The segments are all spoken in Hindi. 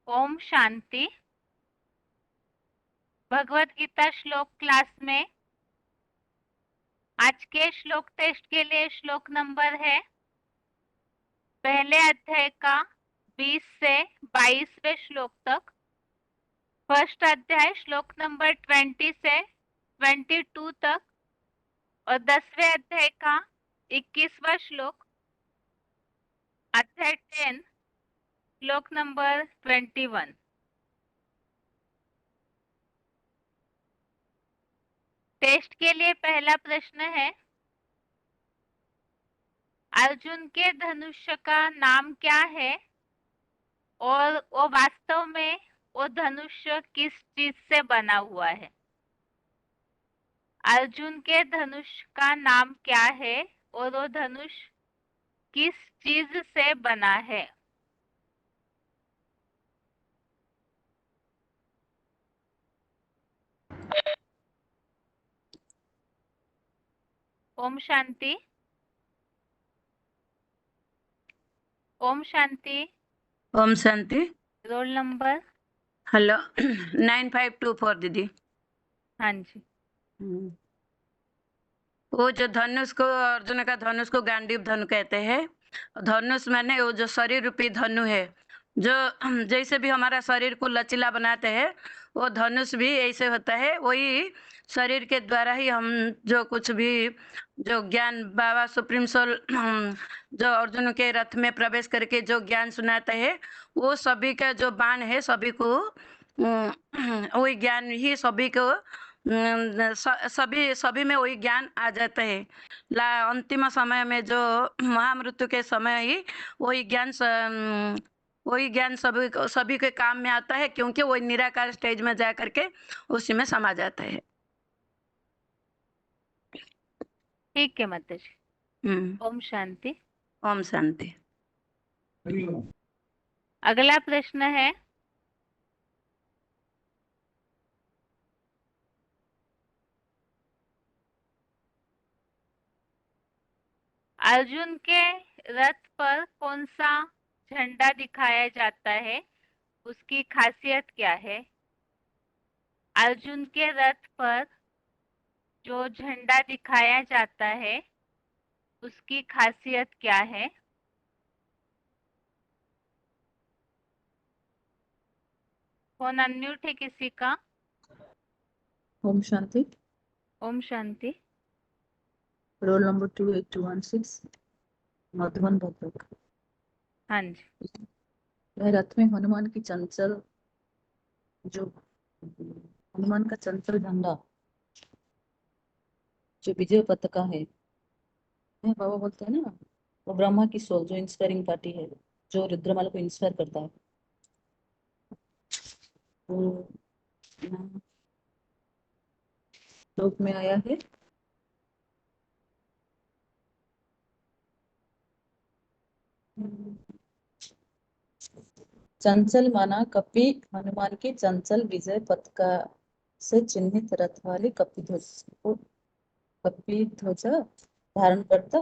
ओम शांति। भगवत गीता श्लोक क्लास में आज के श्लोक टेस्ट के लिए श्लोक नंबर है पहले अध्याय का 20 से 22वें श्लोक तक। फर्स्ट अध्याय श्लोक नंबर 20 से 22 तक और 10वें अध्याय का 21वां श्लोक, अध्याय 10 श्लोक नंबर 21। टेस्ट के लिए पहला प्रश्न है, अर्जुन के धनुष का नाम क्या है और वो वास्तव में वो धनुष किस चीज से बना हुआ है? अर्जुन के धनुष का नाम क्या है और वो धनुष किस चीज से बना है? ओम शांति। ओम शांति। ओम शांति। Roll number? हेलो 9524 दीदी। हाँ जी। वो जो धनुष को, अर्जुन का धनुष को गांडीव धनु कहते हैं। धनुष माने वो जो शरीर रूपी धनु है, जो जैसे भी हमारा शरीर को लचीला बनाते हैं, वो धनुष भी ऐसे होता है। वही शरीर के द्वारा ही हम जो कुछ भी जो ज्ञान बाबा सुप्रीम सोल जो अर्जुन के रथ में प्रवेश करके जो ज्ञान सुनाते हैं, वो सभी का जो बाण है, सभी को वही ज्ञान ही सभी को सभी में वही ज्ञान आ जाता है। अंतिम समय में जो महामृत्यु के समय ही वही ज्ञान सभी के काम में आता है, क्योंकि वही निराकार स्टेज में जा करके उसी में समा जाता है। ठीक है माता जी। ओम शांति। ओम शांति। अगला प्रश्न है, अर्जुन के रथ पर कौन सा झंडा दिखाया जाता है, उसकी खासियत क्या है? अर्जुन के रथ पर जो झंडा दिखाया जाता है उसकी खासियत क्या है? फोन अनम्यूट है किसी का? ओम शांति। ओम शांति। Roll number 28216 Madhuban Bhadrak. हाँ जी। वह रथ में हनुमान की चंचल, जो हनुमान का चंचल झंडा जो विजय पताका है, बाबा बोलते हैं ना, वो ब्रह्मा की सोल जो इंस्पायरिंग पार्टी है, जो रुद्रमाला को इंस्पायर करता है, वो श्लोक में आया है। चंचल माना कपि हनुमान की चंचल विजय पताका से चिन्हित रथ वाली कपि ध्वजा धारण करता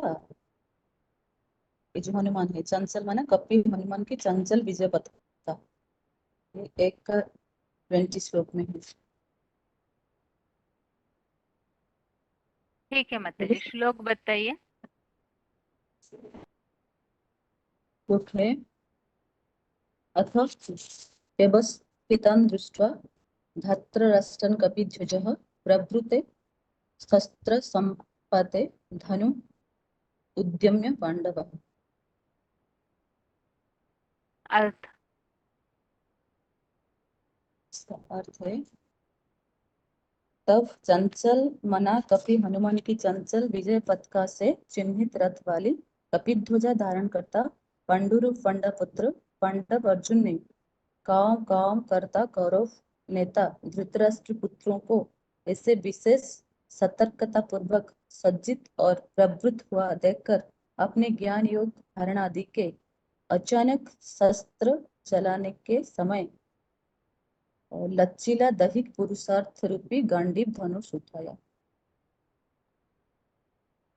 ये जो हनुमान है। चंचल माना कपि हनुमान की चंचल विजय पताका, ये 1:20 श्लोक में है। ठीक है माता जी, श्लोक बताइए। श्लोक है, अथ व्यवस्थितं दृष्ट्वा धृतराष्ट्रं कपिध्वजः प्रभृते शस्त्र संपाते धनु उद्यम्य पांडवः। अर्थ? इसका अर्थ है, तब चंचल मना कपि हनुमान की चंचल विजय पताका से चिन्हित रथ वाली कपिध्वजा धारण करता पांडुरु पुत्र पांडव अर्जुन ने गांव गांव करता कौरव नेता धृतराष्ट्र पुत्रों को ऐसे विशेष सतर्कता पूर्वक सज्जित और प्रवृत्त हुआ देखकर अपने ज्ञान योग धारणा आदि के अचानक शस्त्र चलाने के समय लचीला दैहिक पुरुषार्थ रूपी गांडीव धनुष उठाया।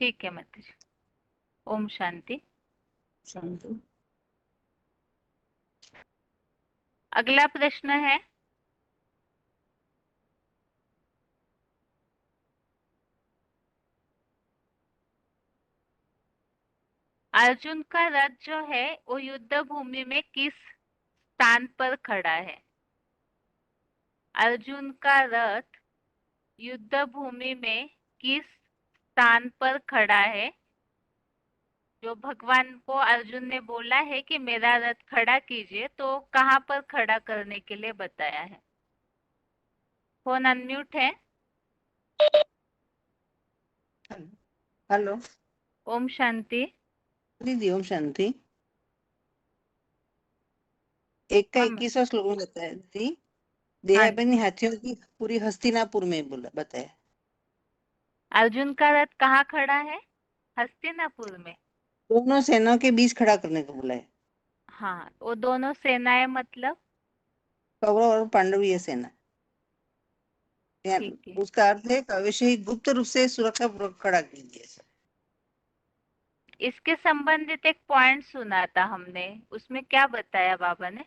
ठीक है माता जी। ओम शांति। शांति। अगला प्रश्न है, अर्जुन का रथ जो है वो युद्ध भूमि में किस स्थान पर खड़ा है? अर्जुन का रथ युद्ध भूमि में किस स्थान पर खड़ा है? जो भगवान को अर्जुन ने बोला है कि मेरा रथ खड़ा कीजिए, तो कहाँ पर खड़ा करने के लिए बताया है? फोन अनम्यूट है। हेलो ओम शांति। दीदी, ओम शांति। एक का हम 21वां श्लोक में बताया दीदी, हाँ, देहबनी हाथियों की पूरी हस्तिनापुर में बोला बताया। अर्जुन का रथ कहाँ खड़ा है? हस्तिनापुर में। दोनों सेनाओं के बीच खड़ा करने को बोला है। हाँ, वो दोनों सेनाएं मतलब? कौरव और पांडवीय सेना। ठीक है। उसका अर्थ है अवश्य ही गुप्त रूप से सुरक्षा पूर्वक खड़ा कीजिए। इसके संबंधित एक पॉइंट सुना था हमने, उसमें क्या बताया बाबा ने?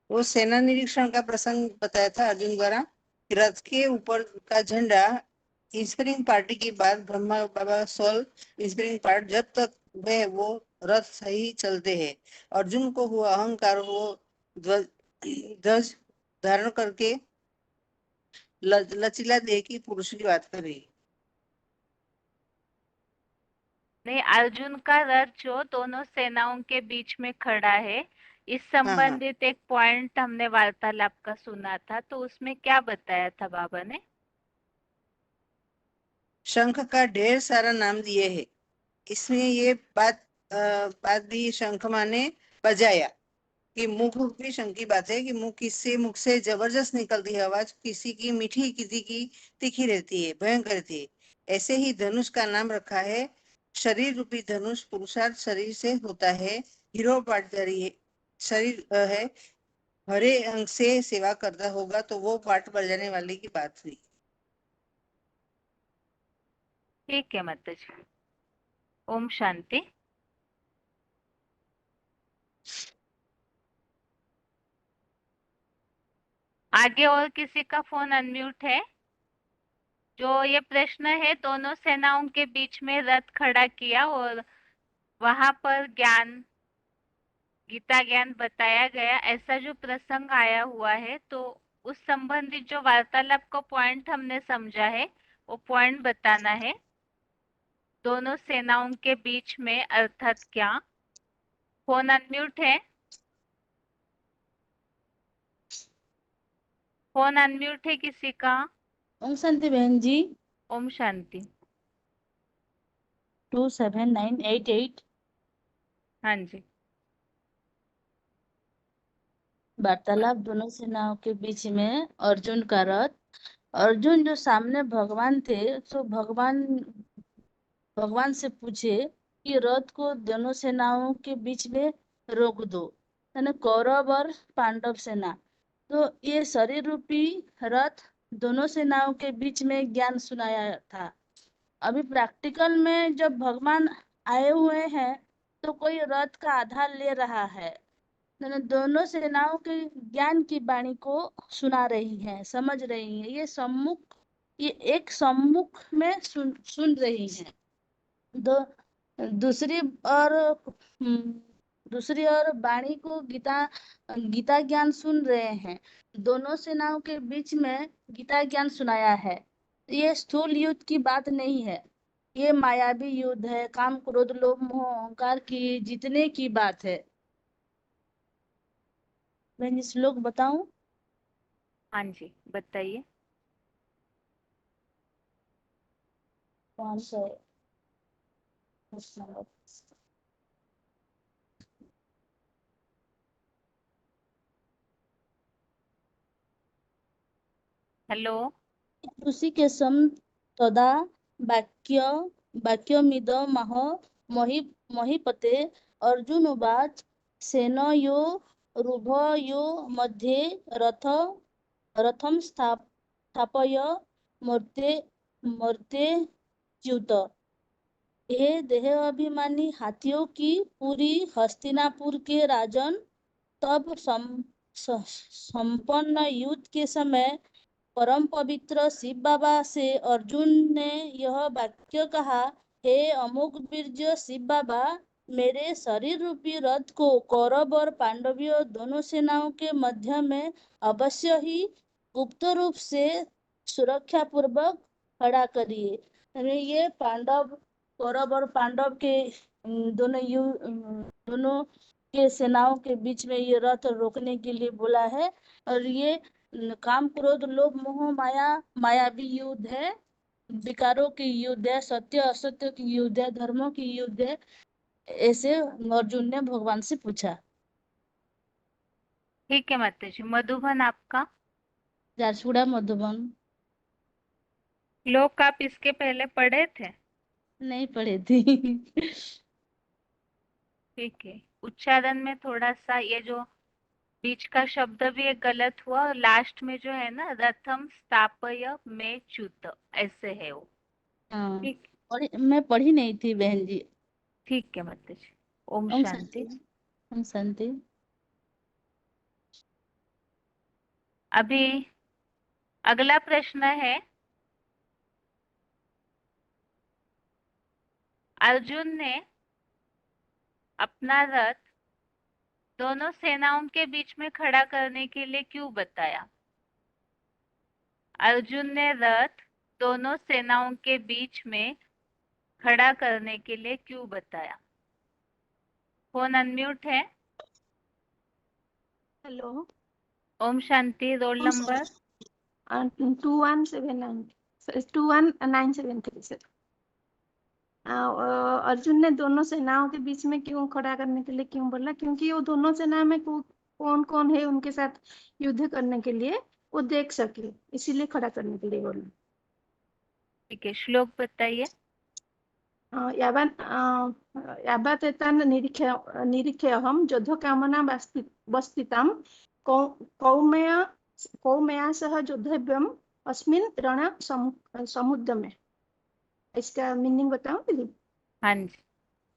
वो सेना निरीक्षण का प्रसंग बताया था अर्जुन द्वारा। कि रथ के ऊपर का झंडा इंस्पिरिंग पार्टी के बाद ब्रह्मा बाबा सोल इंस्पिरिंग पार्ट जब तक वे वो रथ सही चलते हैं। अर्जुन को हुआ अहंकार, वो ध्वज ध्वज धारण करके लचीला देह की पुरुष की बात कर रही है। नहीं, अर्जुन का रथ जो दोनों सेनाओं के बीच में खड़ा है, इस हाँ। संबंधित एक पॉइंट हमने वार्तालाप का सुना था, तो उसमें क्या बताया था बाबा ने? शंख का ढेर सारा नाम दिए है। इसमें ये बात भी शंख माने बजाया कि मुख भी शंख की बात है कि मुख से जबरदस्त निकलती है आवाज, किसी की मीठी किसी की तीखी रहती है, भयंकर रहती है। ऐसे ही धनुष का नाम रखा है। शरीर रूपी धनुष पुरुषार्थ शरीर से होता है। हीरो पाटधारी है, शरीर है। हरे अंग से सेवा करता होगा तो वो पाठ बजाने वाले की बात हुई। ठीक है माता जी। ओम शांति। आगे और किसी का फोन अनम्यूट है? जो ये प्रश्न है, दोनों सेनाओं के बीच में रथ खड़ा किया और वहां पर गीता ज्ञान बताया गया, ऐसा जो प्रसंग आया हुआ है, तो उस संबंधित जो वार्तालाप का पॉइंट हमने समझा है, वो पॉइंट बताना है। दोनों सेनाओं के बीच में अर्थात क्या? फोन अनम्यूट है। फोन अनम्यूट है किसी का? ओम शांति बहन जी। ओम शांति। 27988 हाँ जी। वार्तालाप दोनों सेनाओं के बीच में अर्जुन का रथ। अर्जुन जो सामने भगवान थे, तो भगवान से पूछे कि रथ को दोनों सेनाओं के बीच में रोक दो, यानी कौरव और पांडव सेना। तो ये शरीर रूपी रथ दोनों सेनाओं के बीच में ज्ञान सुनाया था। अभी प्रैक्टिकल में जब भगवान आए हुए हैं, तो कोई रथ का आधार ले रहा है, दोनों सेनाओं के ज्ञान की वाणी को सुना रही है, समझ रही है। ये एक सम्मुख में सुन रही है। दो दूसरी और दूसरी ओर वाणी को गीता ज्ञान सुन रहे हैं। दोनों सेनाओं के बीच में गीता ज्ञान सुनाया है। ये स्थूल युद्ध की बात नहीं है, ये मायावी युद्ध है। काम क्रोध लोभ मोह अहंकार की जीतने की बात है। मैं श्लोक बताऊं? हाँ जी, बताइए। 500 नंबर। हेलो। उसी के सम तदा वाक्यमिद महीपते अर्जुन उवाच सेनयोरुभयो मध्ये रथम स्थापय मर्त्यच्युत। हे देह अभिमानी हाथियों की पूरी हस्तिनापुर के राजन, तब संपन्न युद्ध के समय परम पवित्र शिव बाबा से अर्जुन ने यह वाक्य कहा, हे अमोघ वीर्य शिव बाबा, मेरे शरीर रूपी रथ को कौरव और पांडवियों दोनों सेनाओं के मध्य में अवश्य ही गुप्त रूप से सुरक्षा पूर्वक खड़ा करिए। यानी ये पांडव, कौरव और पांडव के दोनों के सेनाओं के बीच में ये रथ रोकने के लिए बोला है। और ये काम क्रोध लोभ मोह माया मायावी युद्ध है, विकारों की युद्ध है, सत्य असत्य की युद्ध है, धर्मों की युद्ध है, ऐसे अर्जुन ने भगवान से पूछा। ठीक है माता जी। मधुबन आपका झारसुगुड़ा मधुबन। श्लोक आप इसके पहले पढ़े थे? नहीं पढ़ी थी। ठीक है। उच्चारण में थोड़ा सा ये जो बीच का शब्द भी एक गलत हुआ, और लास्ट में जो है ना, रथम स्थापय में च्युत, ऐसे है वो। हाँ, ठीक, मैं पढ़ी नहीं थी बहन जी। ठीक है माता जी। ओम ओम शांति। शांति। ओम शांति। अभी अगला प्रश्न है, अर्जुन ने अपना रथ दोनों सेनाओं के बीच में खड़ा करने के लिए क्यों बताया? अर्जुन ने रथ दोनों सेनाओं के बीच में खड़ा करने के लिए क्यों बताया? फोन अनम्यूट है। हेलो। ओम शांति। Roll number 21973 sir. अर्जुन ने दोनों सेनाओं के बीच में क्यों खड़ा करने के लिए क्यों बोला? क्योंकि वो दोनों सेना में कौन कौन है उनके साथ युद्ध करने के लिए वो देख सके, इसीलिए खड़ा करने के लिए बोला। ठीक है, श्लोक बताइए। यावतेतान् निरीक्ष्यहं युद्धकामना वस्थितां कौमेया सह योद्धव्यम् अस्मिन् रण समुद्यमे। इसका मीनिंग बताऊं दीदी? हाँ जी।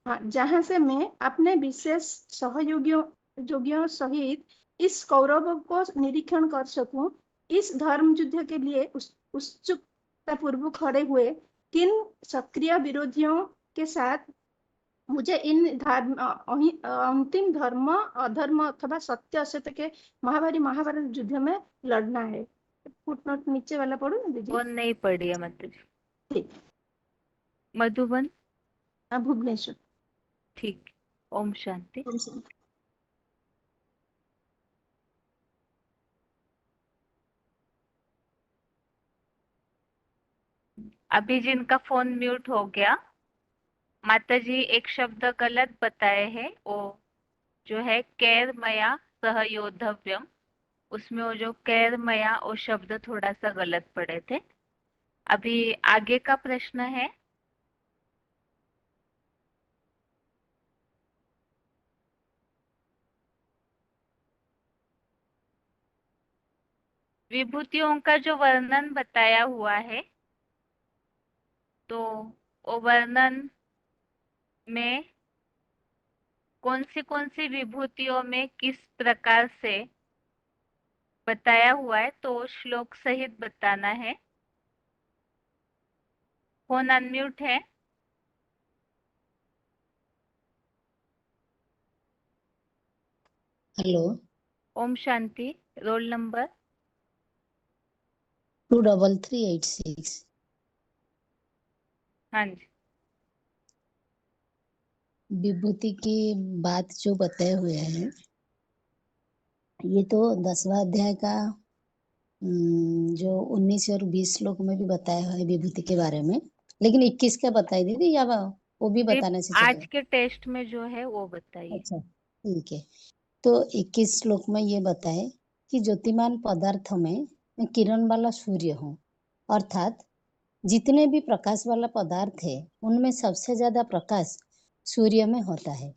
हाँ, जहाँ से मैं अपने विशेष सहयोगियों सहित इस कौरव को निरीक्षण कर सकूं, इस धर्म युद्ध के लिए उत्सुकता पूर्वक खड़े हुए किन सक्रिय विरोधियों के साथ मुझे इन अंतिम धर्म अधर्म अथवा सत्य असत्य के महाभारत युद्ध में लड़ना है। फुटनोट नीचे वाला पढ़ो ना दीदी। वो नहीं पढ़ी है मतलब। ठीक। मधुबन। भुवनेश्वर। ठीक। ओम शांति। अभी जिनका फोन म्यूट हो गया, माता जी एक शब्द गलत बताए हैं, वो जो है कैरमया सहयोद्धव्यम, उसमें वो जो कैरमया वो शब्द थोड़ा सा गलत पड़े थे। अभी आगे का प्रश्न है, विभूतियों का जो वर्णन बताया हुआ है, तो वो वर्णन में कौन सी विभूतियों में किस प्रकार से बताया हुआ है, तो श्लोक सहित बताना है। फोन अनम्यूट है। हेलो। ओम शांति। Roll number 23386। हाँ जी। विभूति की बात जो बताए हुए हैं, ये तो 10वां अध्याय का जो 19 और 20 श्लोक में भी बताया हुआ है विभूति के बारे में, लेकिन 21 का बताई दीदी, या वो भी बताने से आज चलेगा? के टेस्ट में जो है वो बताइए। अच्छा, ठीक है। तो 21 श्लोक में ये बताए कि ज्योतिमान पदार्थ में मैं किरण वाला सूर्य हूँ, अर्थात जितने भी प्रकाश वाला पदार्थ है उनमें सबसे ज्यादा प्रकाश सूर्य में होता है।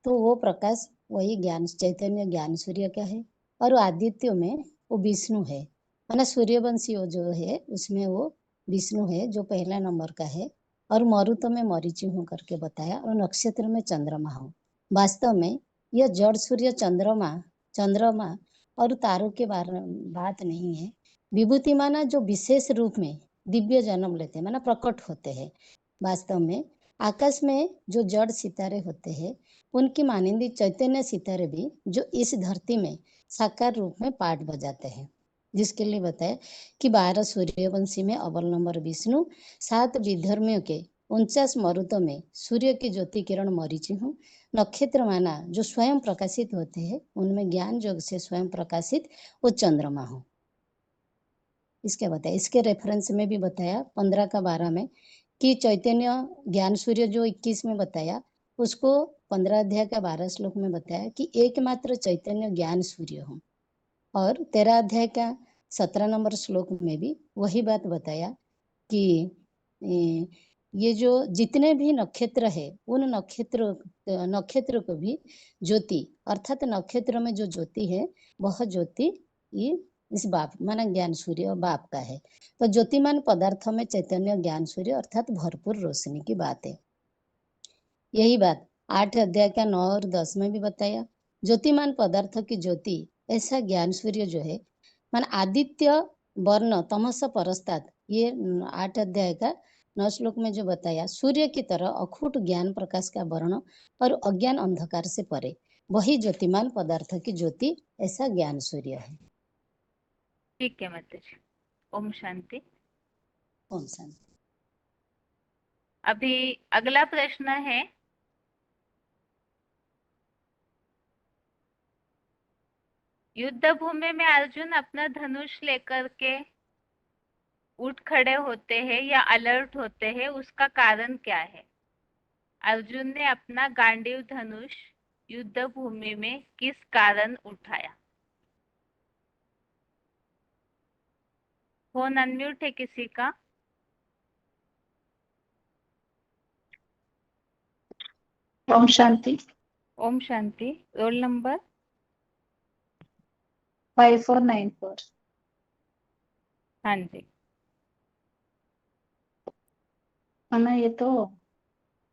तो वो प्रकाश वही ज्ञान चैतन्य ज्ञान सूर्य का है, और आदित्य में वो विष्णु है, माना सूर्यवंशी जो है उसमें वो विष्णु है जो पहला नंबर का है, और मरुत में मरीचि हूँ करके बताया, और नक्षत्र में चंद्रमा हूँ। वास्तव में यह जड़ सूर्य चंद्रमा चंद्रमा और तारों के बात नहीं है। विभूति माना जो विशेष रूप में दिव्य जन्म लेते हैं, माना प्रकट होते हैं। वास्तव में आकाश में जो जड़ सितारे होते हैं उनकी मानिंदी चैतन्य सितारे भी जो इस धरती में साकार रूप में पाठ बजाते हैं। जिसके लिए बताया कि 12 सूर्यवंशी में अव्वल नंबर विष्णु, 7 विधर्मियों के 49 मरुतों में सूर्य की ज्योति किरण मरीचि हूँ। नक्षत्र माना जो स्वयं प्रकाशित होते हैं उनमें ज्ञान योग से स्वयं प्रकाशित वो चंद्रमा हो। इसके बताया, इसके रेफरेंस में भी बताया 15 का 12 में कि चैतन्य ज्ञान सूर्य जो 21 में बताया उसको 15 अध्याय का 12 श्लोक में बताया कि एकमात्र चैतन्य ज्ञान सूर्य हो। और 13 अध्याय का 17 नंबर श्लोक में भी वही बात बताया कि ये जो जितने भी नक्षत्र है उन नक्षत्र को भी ज्योति, अर्थात नक्षत्र में जो ज्योति है वह ज्योति ये इस बाप माना ज्ञान सूर्य बाप का है। तो ज्योतिमान पदार्थों में चैतन्य ज्ञान सूर्य अर्थात भरपूर रोशनी की बात है। यही बात 8 अध्याय का 9 और 10 में भी बताया। ज्योतिमान पदार्थों की ज्योति ऐसा ज्ञान सूर्य जो है मान आदित्य वर्ण तमस परस्तात्, ये 8 अध्याय का 9 श्लोक में जो बताया सूर्य की तरह अखूट ज्ञान प्रकाश का वर्ण और अज्ञान अंधकार से परे वही ज्योतिमान पदार्थ की ज्योति ऐसा ज्ञान सूर्य है। ठीक है माताजी, ओम शांति। ओम शांति। अभी अगला प्रश्न है, युद्ध भूमि में अर्जुन अपना धनुष लेकर के उठ खड़े होते हैं या अलर्ट होते हैं, उसका कारण क्या है? अर्जुन ने अपना गांडीव धनुष युद्ध भूमि में किस कारण उठाया? फोन अनम्यूट है किसी का? ओम शांति। ओम शांति। Roll number 5494। हाँ जी। ना ये तो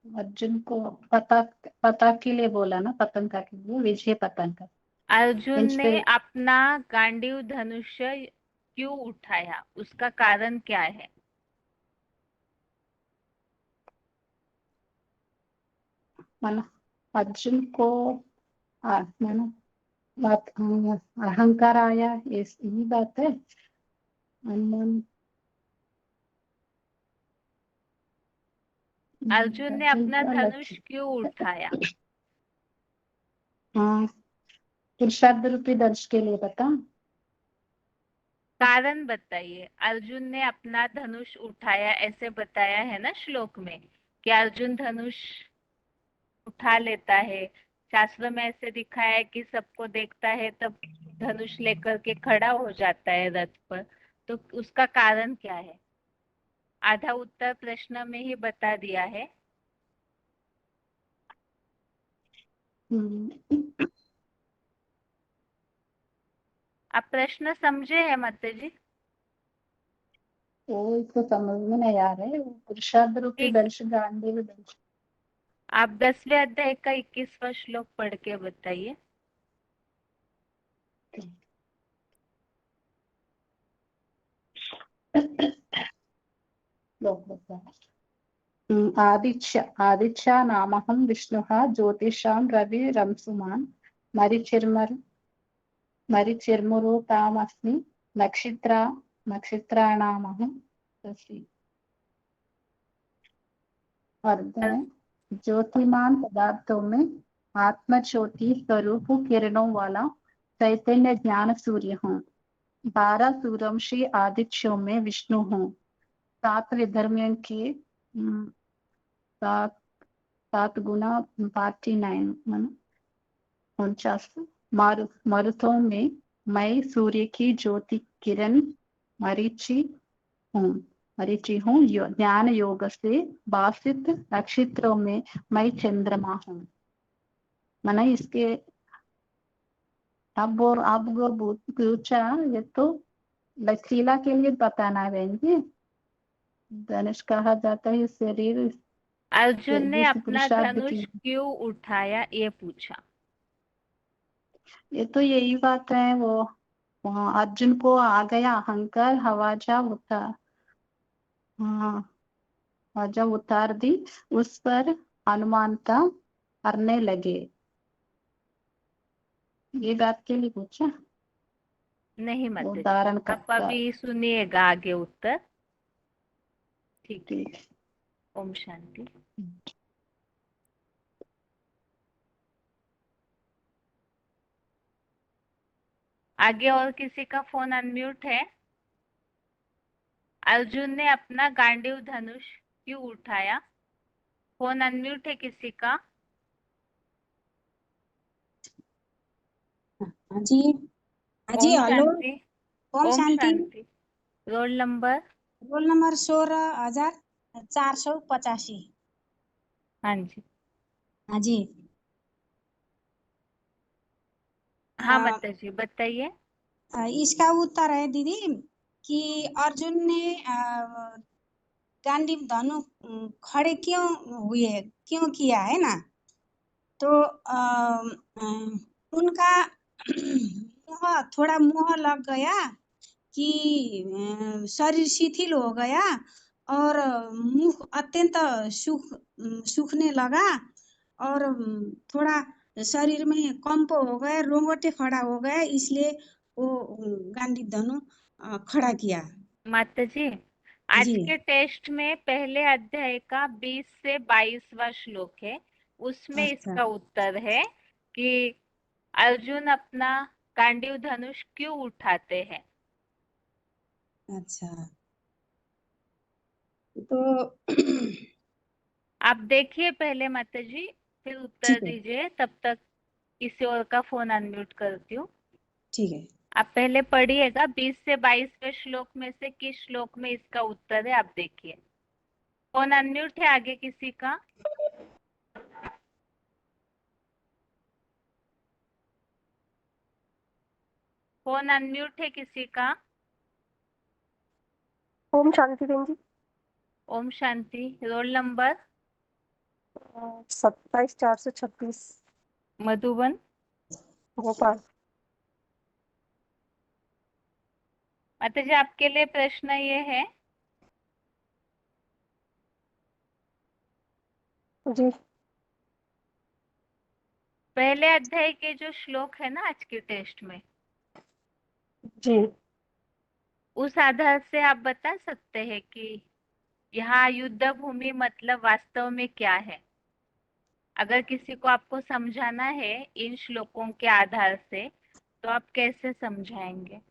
अर्जुन को पता के लिए बोला ना, पतंगा के लिए, विजय पतंगा। अर्जुन ने इंस्पिरेशन। अपना गांडीव धनुष क्यों उठाया, उसका कारण क्या है? माना अर्जुन को माना बात अहंकार आया, यही बात है। अर्जुन ने अपना का धनुष लक्ष्य। क्यों उठाया? हाँ, पुरुषार्थ रूपी दर्श के लिए बता। कारण बताइए। अर्जुन ने अपना धनुष उठाया ऐसे बताया है ना श्लोक में कि अर्जुन धनुष उठा लेता है। शास्त्र में ऐसे दिखाया है कि सबको देखता है तब धनुष लेकर के खड़ा हो जाता है रथ पर। तो उसका कारण क्या है? आधा उत्तर प्रश्न में ही बता दिया है। आप प्रश्न समझे हैं माता जी? वो इसको समझ में नहीं आ रहा है। पुरुषार्थ रूपी ठीक। दर्श, गांडीव दर्श। आप 10वें अध्याय का 21वां श्लोक पढ़ के बताइए। आदित्य नामहं विष्णुः ज्योतिषां रविरंशुमान् मरिचिर्मुरुतामस्मि नक्षत्राणामहं शशि। अर्थ है, ज्योतिमान पदार्थों में आत्म ज्योति स्वरूप किरणों वाला चैतन्य ज्ञान सूर्य हूँ। 12 सूर्यवंशी आदित्यों में विष्णु हूँ। 7 विधर्मियों के 7 गुना 49 49 मरुतों में मैं सूर्य की ज्योति किरण मरीचि हूँ। ज्ञान योग से भाषित नक्षत्रों में मैं चंद्रमा हूँ। मैंने इसके अब आपको पूछा, ये तो लचीला के लिए बताना है बहन जी। धनुष कहा जाता है शरीर अर्जुन ने जिस अपना पुरुषार्थ धनुष की। क्यों उठाया ये पूछा। ये तो यही बात है, वो वहाँ अर्जुन को आ गया अहंकार, हवाजा उतार, हाँ हवाजा उतार दी, उस पर अनुमानता करने लगे। ये बात के लिए पूछा, नहीं वो माता जी, धारण आप करता। अभी सुनिएगा आगे उत्तर। ठीक है, ठीक। ओम शांति। आगे और किसी का फोन अनम्यूट है? अर्जुन ने अपना गांडीव धनुष क्यों उठाया? फोन अनम्यूट है किसी का? हाँ जी, हाँ जी, ओम हेलो। शांति। ओम ओम शांति। शांति। Roll number? Roll number 16,485। हाँ जी, हाँ जी। हाँ अ, माता जी बताइए। इसका उत्तर है दीदी कि अर्जुन ने गांडीव धनु खड़े क्यों हुए, क्यों किया है ना। तो उनका मोह, थोड़ा मोह लग गया कि शरीर शिथिल हो गया और मुख अत्यंत सूखने लगा और थोड़ा शरीर में कंप हो गया, रोंगटे खड़ा हो गया, इसलिए वो गांडीव धनु खड़ा किया। माता जी, आज जी के टेस्ट में पहले अध्याय का 20 से 22वां श्लोक है, उसमें अच्छा इसका उत्तर है कि अर्जुन अपना गांडीव धनुष क्यों उठाते हैं। अच्छा। तो आप देखिए पहले माता जी, फिर उत्तर ठीक है, दीजिए। तब तक किसी और का फोन अनम्यूट करती हूँ। ठीक है। आप पहले पढ़िएगा 20 से 22वें श्लोक में से किस श्लोक में इसका उत्तर है, आप देखिए। फोन अनम्यूट है आगे किसी का? फोन अनम्यूट है किसी का? ओम शांति बहन जी। ओम शांति। Roll number? 27,426 मधुबन। भोपाल। माता जी, आपके लिए प्रश्न ये है, जी पहले अध्याय के जो श्लोक है ना आज के टेस्ट में, जी उस आधार से आप बता सकते हैं कि यहाँ युद्ध भूमि मतलब वास्तव में क्या है? अगर किसी को आपको समझाना है इन श्लोकों के आधार से, तो आप कैसे समझाएंगे?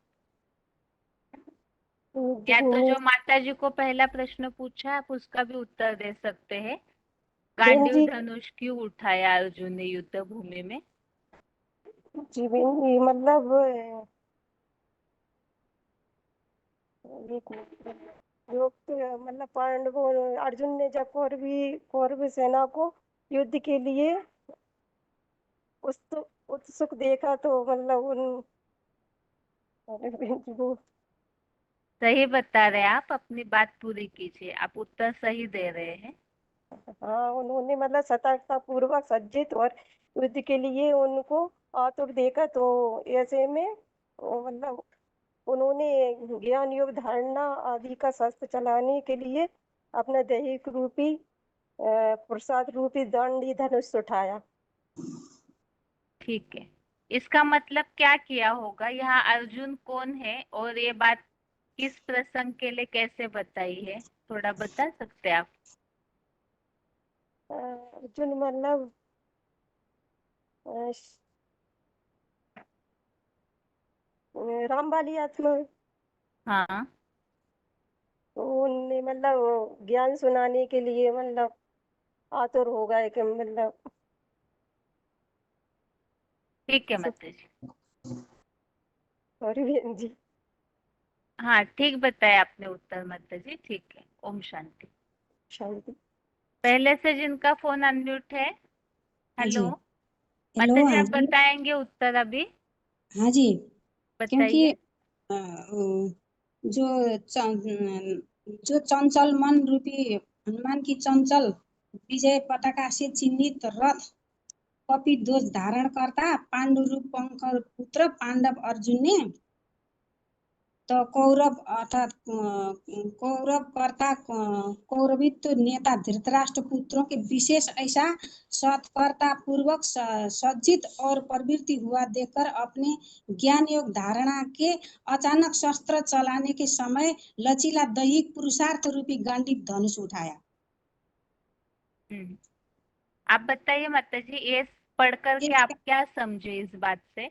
या तो भूमि जो माता जी को पहला प्रश्न पूछा आप उसका भी उत्तर दे सकते हैं। बहन गांडीव जी। धनुष क्यों उठाया अर्जुन ने युद्ध भूमि में? जी बहन जी, मतलब एक मिनट। लोग तो, मतलब पांडवों, अर्जुन ने जब कौरव सेना को युद्ध के लिए उत्सुक देखा तो मतलब उन, अरे बहन जी वो, सही बता रहे हैं आप, अपनी बात पूरी कीजिए, आप उत्तर सही दे रहे हैं। हाँ उन्होंने मतलब सतर्कता पूर्वक सज्जित और युद्ध के लिए उनको आतुर देखा, तो ऐसे में मतलब उन्होंने ज्ञान योग धारणा आदि का शस्त्र चलाने के लिए अपना दैहिक रूपी प्रसाद रूपी दंडी धनुष उठाया। ठीक है, इसका मतलब क्या किया होगा? यहाँ अर्जुन कौन है और ये बात किस प्रसंग के लिए कैसे बताई है, थोड़ा बता सकते हैं आप? अर्जुन मतलब राम वाली आत्मा, हाँ तो उनने मतलब ज्ञान सुनाने के लिए मतलब आतुर हो गए कि मतलब। ठीक है माता जी। सॉरी बहन जी। हाँ ठीक बताया आपने उत्तर माता जी, ठीक है। ओम शांति। शांति। पहले से जिनका फोन अनम्यूट है, हाँ हेलो जी, हेलो। माता जी, हाँ आप जी, बताएंगे उत्तर अभी? हाँ जी। क्योंकि बताइए। जो जो चंचल मन रूपी हनुमान की चंचल विजय पताका से चिन्हित रथ कपिध्वज धारण करता पाण्डुरूप पंकर पुत्र पांडव अर्जुन ने तो कौरव अर्थात कौरव कर्ता कौरवित्व नेता धृतराष्ट्र पुत्रों के विशेष ऐसा सत्कर्ता पूर्वक सज्जित और प्रवृत्ति हुआ देखकर अपने ज्ञान योग धारणा के अचानक शस्त्र चलाने के समय लचीला दैहिक पुरुषार्थ रूपी गांडीव धनुष उठाया। आप बताइए माता जी, ये पढ़ करके ये- आप क्या समझे इस बात से?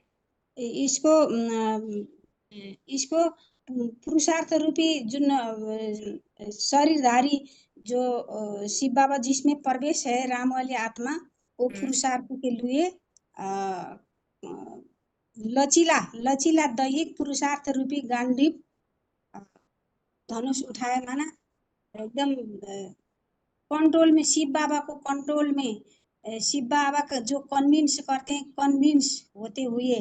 इसको पुरुषार्थ रूपी जुन शरीरधारी जो शिव बाबा जिसमें प्रवेश है राम वाली आत्मा वो पुरुषार्थ के लिए लचीला दैहिक पुरुषार्थ रूपी गांडीव धनुष उठाए, माना एकदम कंट्रोल में शिव बाबा को कंट्रोल में शिव बाबा का जो कन्विंस करते हैं कन्विंस होते हुए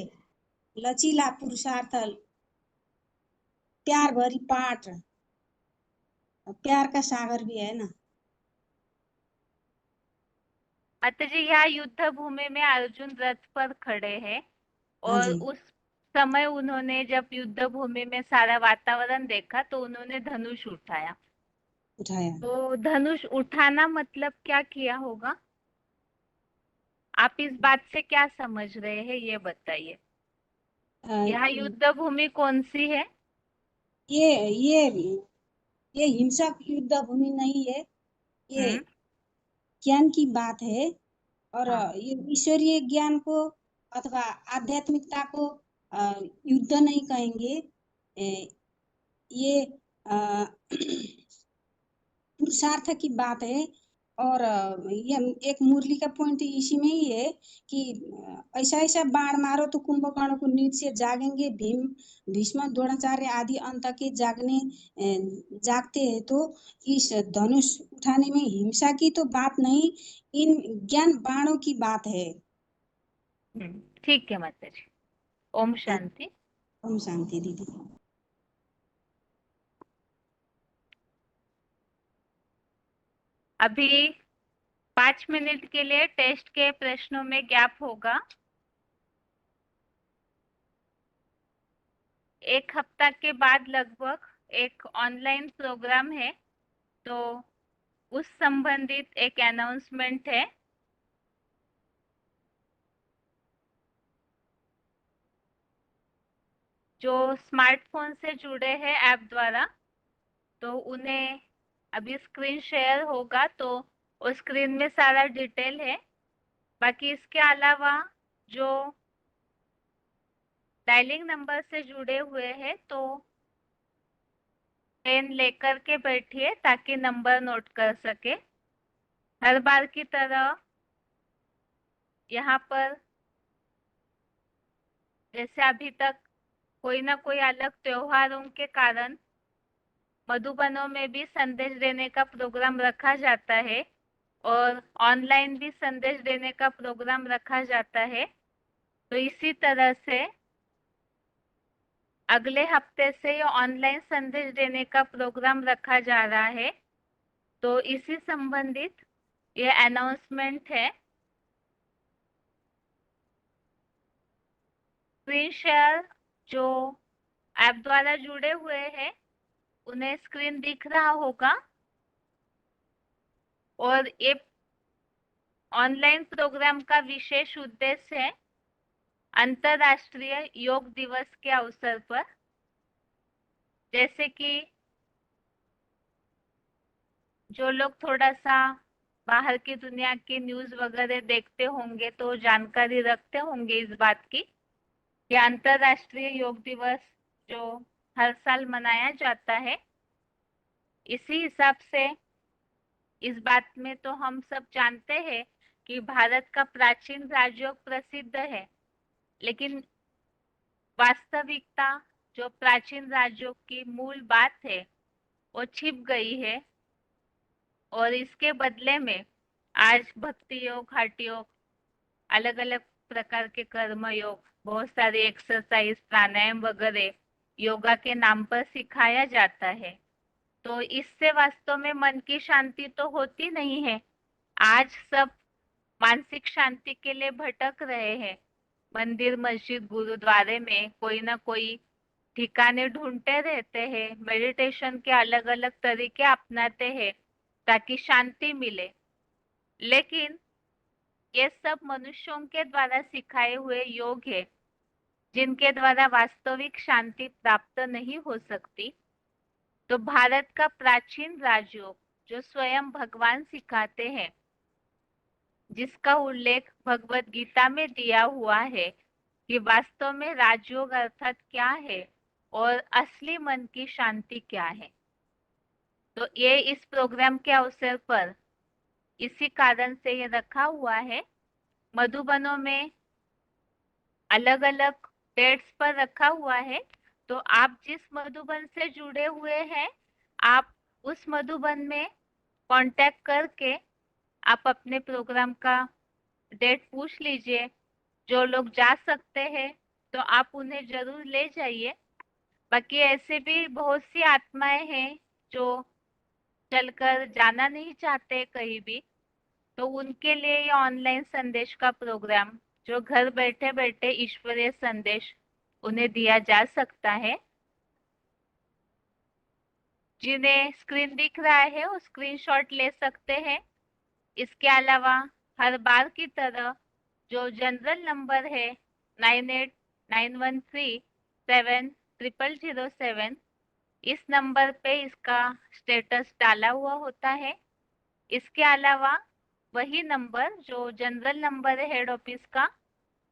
लचीला पुरुषार्थ प्यार भरी पाठ प्यार का सागर भी है ना। माता जी, यहाँ युद्ध भूमि में अर्जुन रथ पर खड़े हैं हाँ और जी उस समय उन्होंने जब युद्ध भूमि में सारा वातावरण देखा तो उन्होंने धनुष उठाया। उठाया। तो धनुष उठाना मतलब क्या किया होगा? आप इस बात से क्या समझ रहे हैं ये बताइए। यहाँ युद्ध भूमि कौन सी है? ये हिंसक युद्ध भूमि नहीं है, ये ज्ञान की बात है और ये ईश्वरीय ज्ञान को अथवा आध्यात्मिकता को युद्ध नहीं कहेंगे, ये पुरुषार्थ की बात है। और ये एक मुरली का पॉइंट इसी में ही है कि ऐसा ऐसा बाण मारो तो कुंभकर्ण को नींद से जागेंगे, भीष्म द्रोणाचार्य आदि अंत के जागते हैं। तो इस धनुष उठाने में हिंसा की तो बात नहीं, इन ज्ञान बाणों की बात है। ठीक है माता जी, ओम शांति। ओम शांति दीदी। अभी 5 मिनट के लिए टेस्ट के प्रश्नों में गैप होगा। 1 हफ्ता के बाद लगभग एक ऑनलाइन प्रोग्राम है, तो उस संबंधित एक अनाउंसमेंट है। जो स्मार्टफोन से जुड़े हैं ऐप द्वारा, तो उन्हें अभी स्क्रीन शेयर होगा, तो उस स्क्रीन में सारा डिटेल है। बाकी इसके अलावा जो डायलिंग नंबर से जुड़े हुए हैं तो पेन लेकर के बैठिए ताकि नंबर नोट कर सके। हर बार की तरह यहाँ पर जैसे अभी तक कोई ना कोई अलग त्योहारों के कारण मधुबनों में भी संदेश देने का प्रोग्राम रखा जाता है और ऑनलाइन भी संदेश देने का प्रोग्राम रखा जाता है। तो इसी तरह से अगले हफ्ते से ये ऑनलाइन संदेश देने का प्रोग्राम रखा जा रहा है। तो इसी संबंधित ये अनाउंसमेंट है। स्क्रीन शेयर जो ऐप द्वारा जुड़े हुए हैं उन्हें स्क्रीन दिख रहा होगा और ये ऑनलाइन प्रोग्राम का विशेष उद्देश्य है अंतर्राष्ट्रीय योग दिवस के अवसर पर। जैसे कि जो लोग थोड़ा सा बाहर की दुनिया की न्यूज़ वगैरह देखते होंगे तो जानकारी रखते होंगे इस बात की कि अंतर्राष्ट्रीय योग दिवस जो हर साल मनाया जाता है, इसी हिसाब से इस बात में तो हम सब जानते हैं कि भारत का प्राचीन राजयोग प्रसिद्ध है, लेकिन वास्तविकता जो प्राचीन राजयोग की मूल बात है वो छिप गई है और इसके बदले में आज भक्ति योग, हठ योग, अलग अलग प्रकार के कर्म योग, बहुत सारे एक्सरसाइज, प्राणायाम वगैरह योगा के नाम पर सिखाया जाता है। तो इससे वास्तव में मन की शांति तो होती नहीं है। आज सब मानसिक शांति के लिए भटक रहे हैं, मंदिर मस्जिद गुरुद्वारे में कोई ना कोई ठिकाने ढूंढते रहते हैं, मेडिटेशन के अलग अलग तरीके अपनाते हैं ताकि शांति मिले, लेकिन ये सब मनुष्यों के द्वारा सिखाए हुए योग है जिनके द्वारा वास्तविक शांति प्राप्त नहीं हो सकती। तो भारत का प्राचीन राजयोग जो स्वयं भगवान सिखाते हैं, जिसका उल्लेख भगवत गीता में दिया हुआ है कि वास्तव में राजयोग अर्थात क्या है और असली मन की शांति क्या है। तो ये इस प्रोग्राम के अवसर पर इसी कारण से ये रखा हुआ है। मधुबनों में अलग अलग डेट्स पर रखा हुआ है, तो आप जिस मधुबन से जुड़े हुए हैं आप उस मधुबन में कांटेक्ट करके आप अपने प्रोग्राम का डेट पूछ लीजिए। जो लोग जा सकते हैं तो आप उन्हें जरूर ले जाइए। बाकी ऐसे भी बहुत सी आत्माएं हैं जो चलकर जाना नहीं चाहते कहीं भी, तो उनके लिए ये ऑनलाइन संदेश का प्रोग्राम जो घर बैठे बैठे ईश्वरीय संदेश उन्हें दिया जा सकता है। जिन्हें स्क्रीन दिख रहा है वो स्क्रीनशॉट ले सकते हैं। इसके अलावा हर बार की तरह जो जनरल नंबर है 9891370007, इस नंबर पे इसका स्टेटस डाला हुआ होता है। इसके अलावा वही नंबर जो जनरल नंबर है हेड ऑफिस का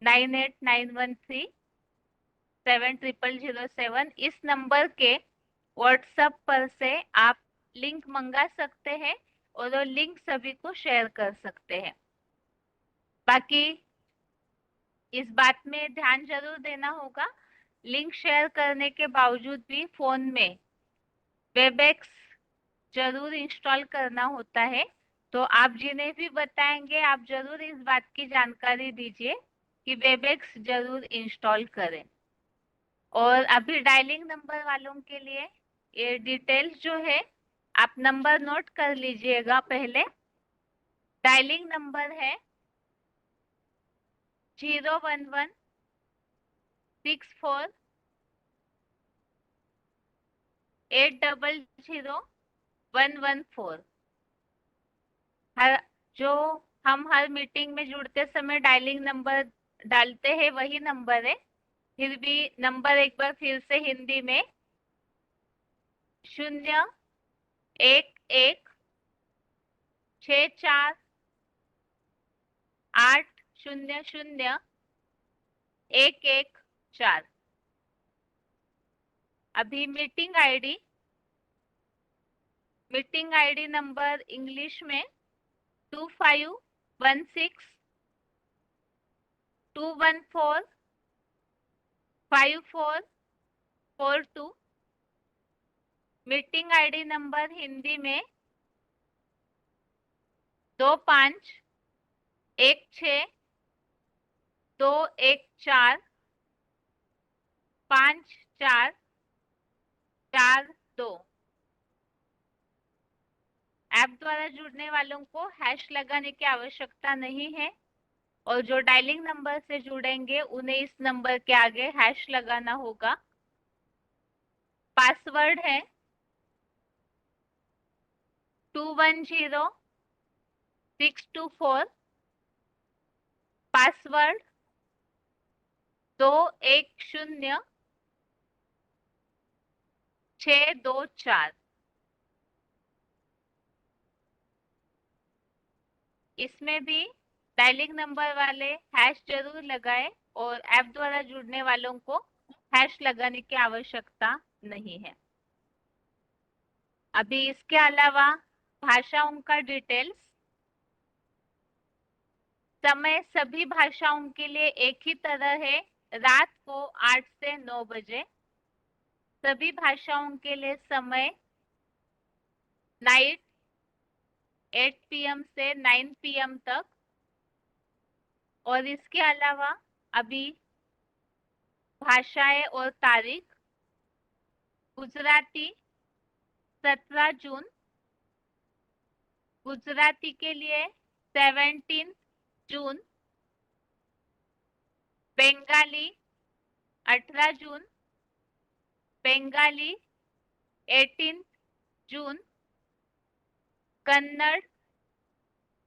9891370007, इस नंबर के व्हाट्सएप पर से आप लिंक मंगा सकते हैं और वो लिंक सभी को शेयर कर सकते हैं। बाकी इस बात में ध्यान जरूर देना होगा, लिंक शेयर करने के बावजूद भी फोन में वेबएक्स जरूर इंस्टॉल करना होता है। तो आप जिन्हें भी बताएंगे आप जरूर इस बात की जानकारी दीजिए कि वेबएक्स जरूर इंस्टॉल करें। और अभी डायलिंग नंबर वालों के लिए ये डिटेल्स जो है आप नंबर नोट कर लीजिएगा। पहले डायलिंग नंबर है 01164800114। जो हम हर मीटिंग में जुड़ते समय डायलिंग नंबर डालते हैं वही नंबर है। फिर भी नंबर एक बार फिर से हिंदी में 01164800114। अभी मीटिंग आईडी नंबर इंग्लिश में 251621454442। मीटिंग आईडी नंबर हिंदी में 251621454442। ऐप द्वारा जुड़ने वालों को हैश लगाने की आवश्यकता नहीं है, और जो डायलिंग नंबर से जुड़ेंगे उन्हें इस नंबर के आगे हैश लगाना होगा। पासवर्ड है 210624, पासवर्ड 210624। इसमें भी डायलिंग नंबर वाले हैश जरूर लगाए और ऐप द्वारा जुड़ने वालों को हैश लगाने की आवश्यकता नहीं है। अभी इसके अलावा भाषाओं का डिटेल्स, समय सभी भाषाओं के लिए एक ही तरह है, रात को 8 से 9 बजे। सभी भाषाओं के लिए समय नाइट 8 PM से 9 PM तक। और इसके अलावा अभी भाषाएं और तारीख, गुजराती 17 जून, गुजराती के लिए 17 जून, बंगाली 18 जून, बंगाली 18 जून, कन्नड़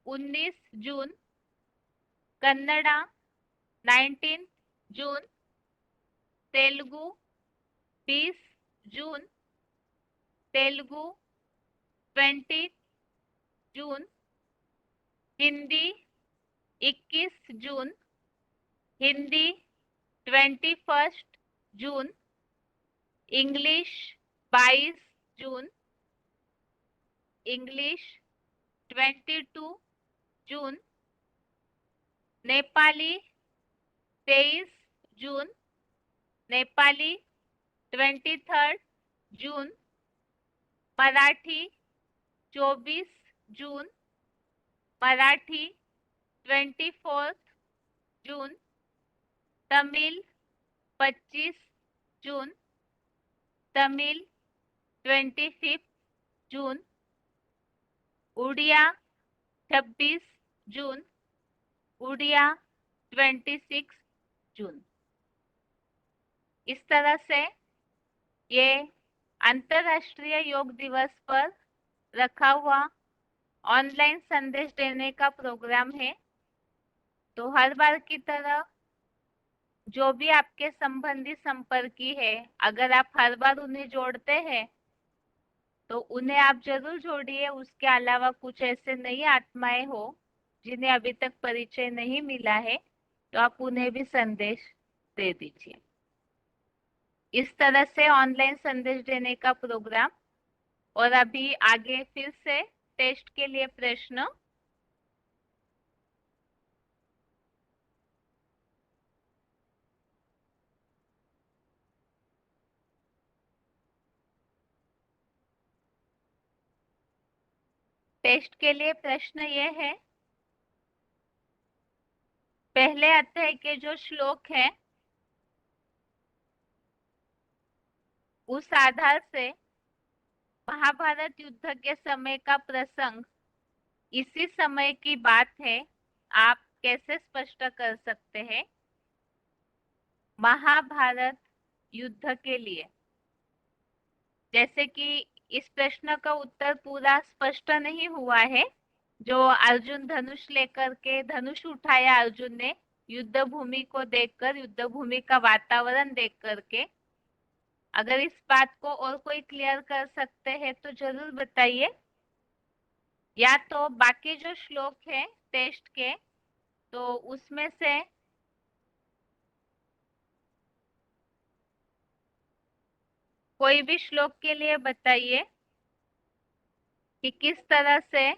19 जून, कन्नड़ा 19 जून, तेलुगु 20 जून, तेलुगु 20 जून, हिंदी 21 जून, हिंदी 21 जून, इंग्लिश 22 जून, इंग्लिश 22 जून, नेपाली 23 जून, नेपाली 23 जून, मराठी 24 जून, मराठी 24 जून, तमिल 25 जून, तमिल 25 जून, उड़िया 26 जून, उड़िया 26 जून। इस तरह से ये अंतर्राष्ट्रीय योग दिवस पर रखा हुआ ऑनलाइन संदेश देने का प्रोग्राम है। तो हर बार की तरह जो भी आपके संबंधी संपर्की है, अगर आप हर बार उन्हें जोड़ते हैं तो उन्हें आप जरूर जोड़िए। उसके अलावा कुछ ऐसे नई आत्माएं हो जिन्हें अभी तक परिचय नहीं मिला है, तो आप उन्हें भी संदेश दे दीजिए। इस तरह से ऑनलाइन संदेश देने का प्रोग्राम। और अभी आगे फिर से टेस्ट के लिए प्रश्न। टेस्ट के लिए प्रश्न ये है, पहले अध्याय के जो श्लोक है उस आधार से महाभारत युद्ध के समय का प्रसंग इसी समय की बात है, आप कैसे स्पष्ट कर सकते हैं? महाभारत युद्ध के लिए, जैसे कि इस प्रश्न का उत्तर पूरा स्पष्ट नहीं हुआ है। जो अर्जुन धनुष लेकर के धनुष उठाया अर्जुन ने युद्ध भूमि को देखकर, युद्ध भूमि का वातावरण देख करके, अगर इस बात को और कोई क्लियर कर सकते हैं तो जरूर बताइए। या तो बाकी जो श्लोक है टेस्ट के, तो उसमें से कोई भी श्लोक के लिए बताइए कि किस तरह से